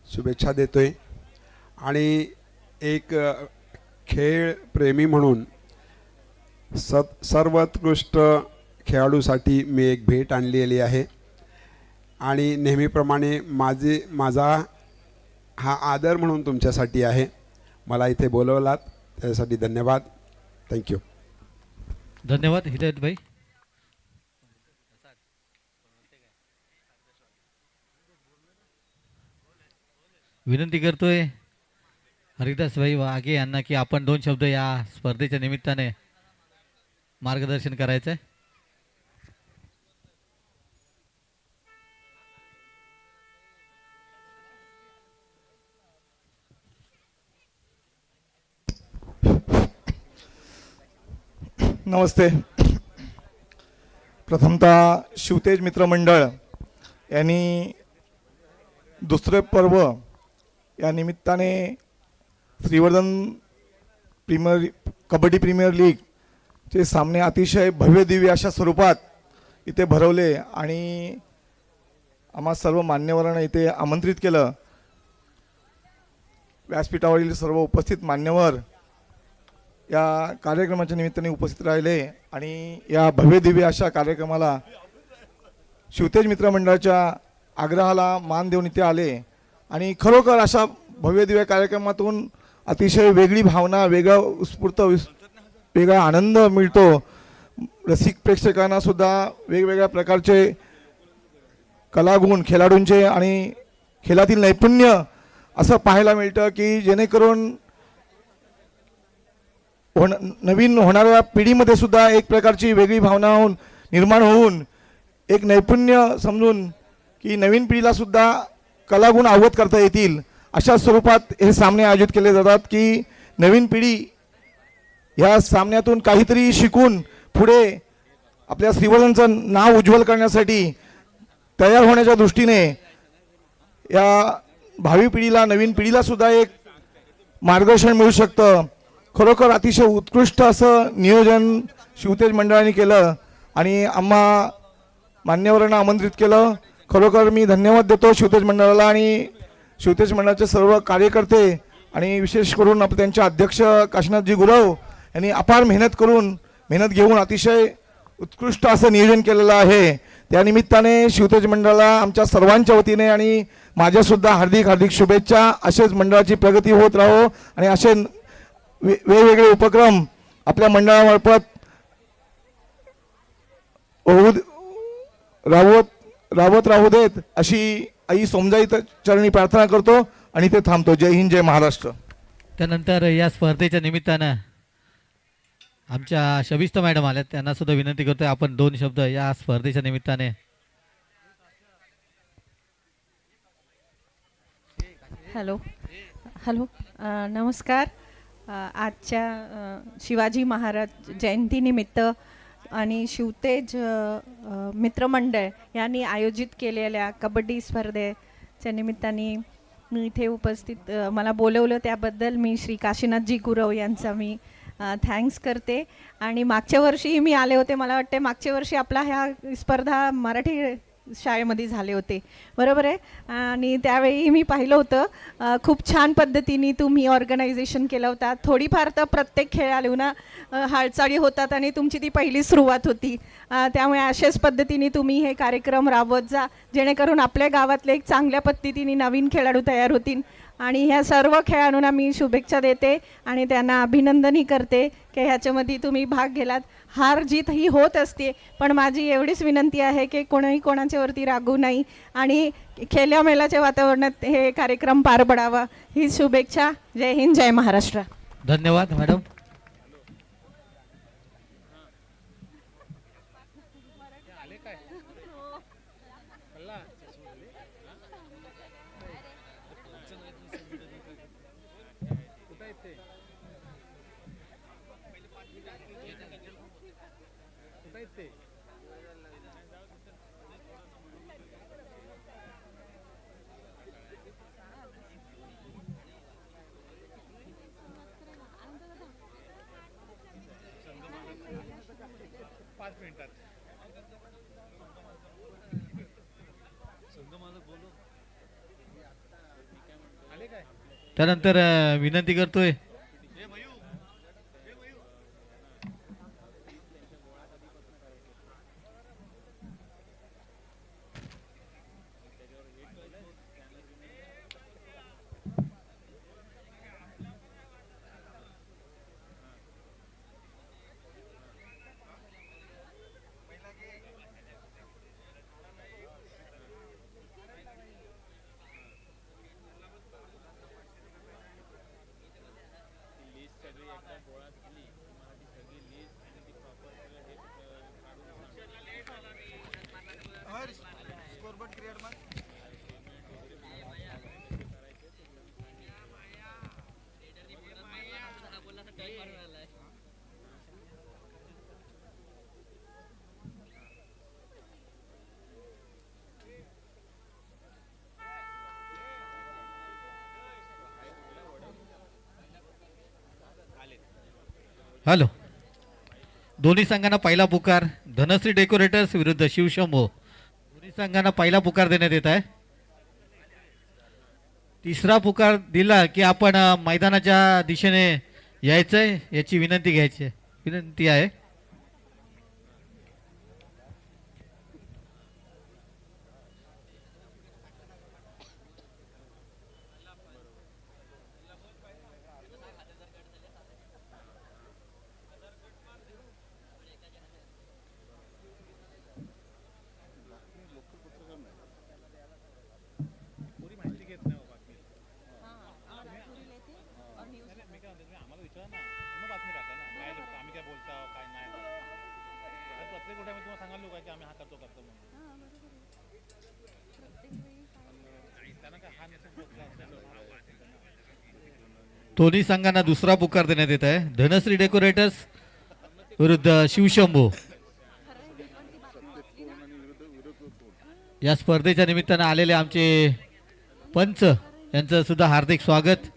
शुभेच्छा देतोय आणि एक खेळप्रेमी म्हणून सर्वोत्कृष्ट खेळाडूसाठी मी एक भेट आणलेली आहे आणि नेहमीप्रमाणे माझा हा आदर म्हणून तुमच्यासाठी आहे. मला इथे बोलवलात त्यासाठी धन्यवाद. थँक्यू. धन्यवाद हिदायत भाई. विनंती करतोय हरिदास भाई वाघे यांना की आपण 2 शब्द या स्पर्धेच्या निमित्ताने मार्गदर्शन करायचं आहे. नमस्ते. प्रथमतः शिवतेज मित्रमंडळ यांनी दुसरे पर्व या निमित्ताने श्रीवर्धन कबड्डी प्रीमियर लीगचे सामने अतिशय भव्य दिव्य अशा स्वरूपात इथे भरवले आणि आम्हा सर्व मान्यवरांना इथे आमंत्रित केलं. व्यासपीठावरील सर्व उपस्थित मान्यवर या कार्यक्रमाच्या निमित्ताने उपस्थित राहिले आणि या भव्य दिव्य अशा कार्यक्रमाला शिवतेज मित्रमंडळाच्या आग्रहाला मान देऊन इथे आले आणि खरोखर अशा भव्य दिव्य कार्यक्रमातून अतिशय वेगळी भावना, वेगळा उत्स्फूर्त वेगळा आनंद मिळतो. रसिक प्रेक्षकांना सुद्धा वेगवेगळ्या प्रकारचे कलागुण खेळाडूंचे आणि खेळातील नैपुण्य असं पाहायला मिळतं की जेणेकरून नवीन होणाऱ्या पिढीमध्ये सुद्धा एक प्रकारची वेगळी भावना निर्माण होऊन एक नैपुण्य समजून की नवीन पिढीला सुद्धा कलागुण अवगत करता येतील अशा स्वरूपात हे सामने आयोजित केले जातात की नवीन पिढी ह्या सामन्यातून काहीतरी शिकून पुढे आपल्या श्रीवर्धनचं नाव उज्ज्वल करण्यासाठी तयार होण्याच्या दृष्टीने या भावी पिढीला, नवीन पिढीला सुद्धा एक मार्गदर्शन मिळू शकतं. खरोखर अतिशय उत्कृष्ट असं नियोजन शिवतेज मंडळाने केलं आणि आम्हा मान्यवरांना आमंत्रित केलं. खरोखर मी धन्यवाद देतो शिवतेज मंडळाला आणि शिवतेज मंडळाचे सर्व कार्यकर्ते आणि विशेष करून त्यांचे अध्यक्ष काशीनाथजी गुरव यांनी अपार मेहनत घेऊन अतिशय उत्कृष्ट असं नियोजन केलेलं आहे. त्यानिमित्ताने शिवतेज मंडळाला आमच्या सर्वांच्या वतीने आणि माझ्यासुद्धा हार्दिक शुभेच्छा. असेच मंडळाची प्रगती होत राहो आणि असे वेगवेगळे उपक्रम आपल्या मंडळामार्फत राबवत राहू देत अशी आई सोमजाई चरणी प्रार्थना करतो आणि ते थांबतो. जय हिंद, जय महाराष्ट्र. त्यानंतर या स्पर्धेच्या निमित्तानं आमच्या शबिस्ता मॅडम आल्या, त्यांना सुद्धा विनंती करतोय आपण 2 शब्द या स्पर्धेच्या निमित्ताने. हॅलो नमस्कार. आजच्या शिवाजी महाराज जयंतीनिमित्त आणि शिवतेज मित्रमंडळ यांनी आयोजित केलेल्या कबड्डी स्पर्धेच्या निमित्ताने मी इथे उपस्थित मला बोलवलं त्याबद्दल मी श्री काशीनाथजी गुरव यांचा मी थँक्स करते. आणि मागच्या वर्षीही मी आले होते, मला वाटते मागच्या वर्षी आपला ह्या स्पर्धा मराठी शाळेमध्ये झाले होते, बरोबर आहे. आणि त्यावेळी मी पाहिलं होतं खूप छान पद्धतीने तुम्ही ऑर्गनायझेशन केलं होता. थोडीफार तर प्रत्येक खेळाडूंना हालचाली होतात आणि तुमची ती पहिली सुरुवात होती. त्यामुळे अशाच पद्धतीने तुम्ही हे कार्यक्रम राबवत जा जेणेकरून आपल्या गावातले एक चांगल्या पद्धतीने नवीन खेळाडू तयार होतील. आणि ह्या सर्व खेळाडूंना मी शुभेच्छा देते आणि त्यांना अभिनंदनही करते की ह्याच्यामध्ये तुम्ही भाग घेलात. हार जीत ही होत असते, पण माझी एवढीच विनंती आहे की कोणीही कोणाच्यावरती रागू नाही आणि खेळ्यामेळाच्या वातावरणात हे कार्यक्रम पार पडावा ही शुभेच्छा. जय हिंद, जय महाराष्ट्र. धन्यवाद मॅडम. त्यानंतर विनंती करतोय लिस्ट सगळी एकदा गोळा केली तुम्हाला ती सगळी लिस्ट आणि ती प्रॉपर सगळं हे हॅलो. दोन्ही संघांना पहिला पुकार. धनश्री डेकोरेटर्स विरुद्ध शिवशंभो. दोन्ही संघांना पहिला पुकार देण्यात येत आहे. तिसरा पुकार दिला की आपण मैदानाच्या दिशेने यायचंय याची विनंती आहे. दोन्ही संघांना दुसरा पुकार देण्यात येत आहे. धनश्री डेकोरेटर्स विरुद्ध शिवशंभो. या स्पर्धेच्या निमित्तानं आलेले आमचे पंच यांचं सुद्धा हार्दिक स्वागत.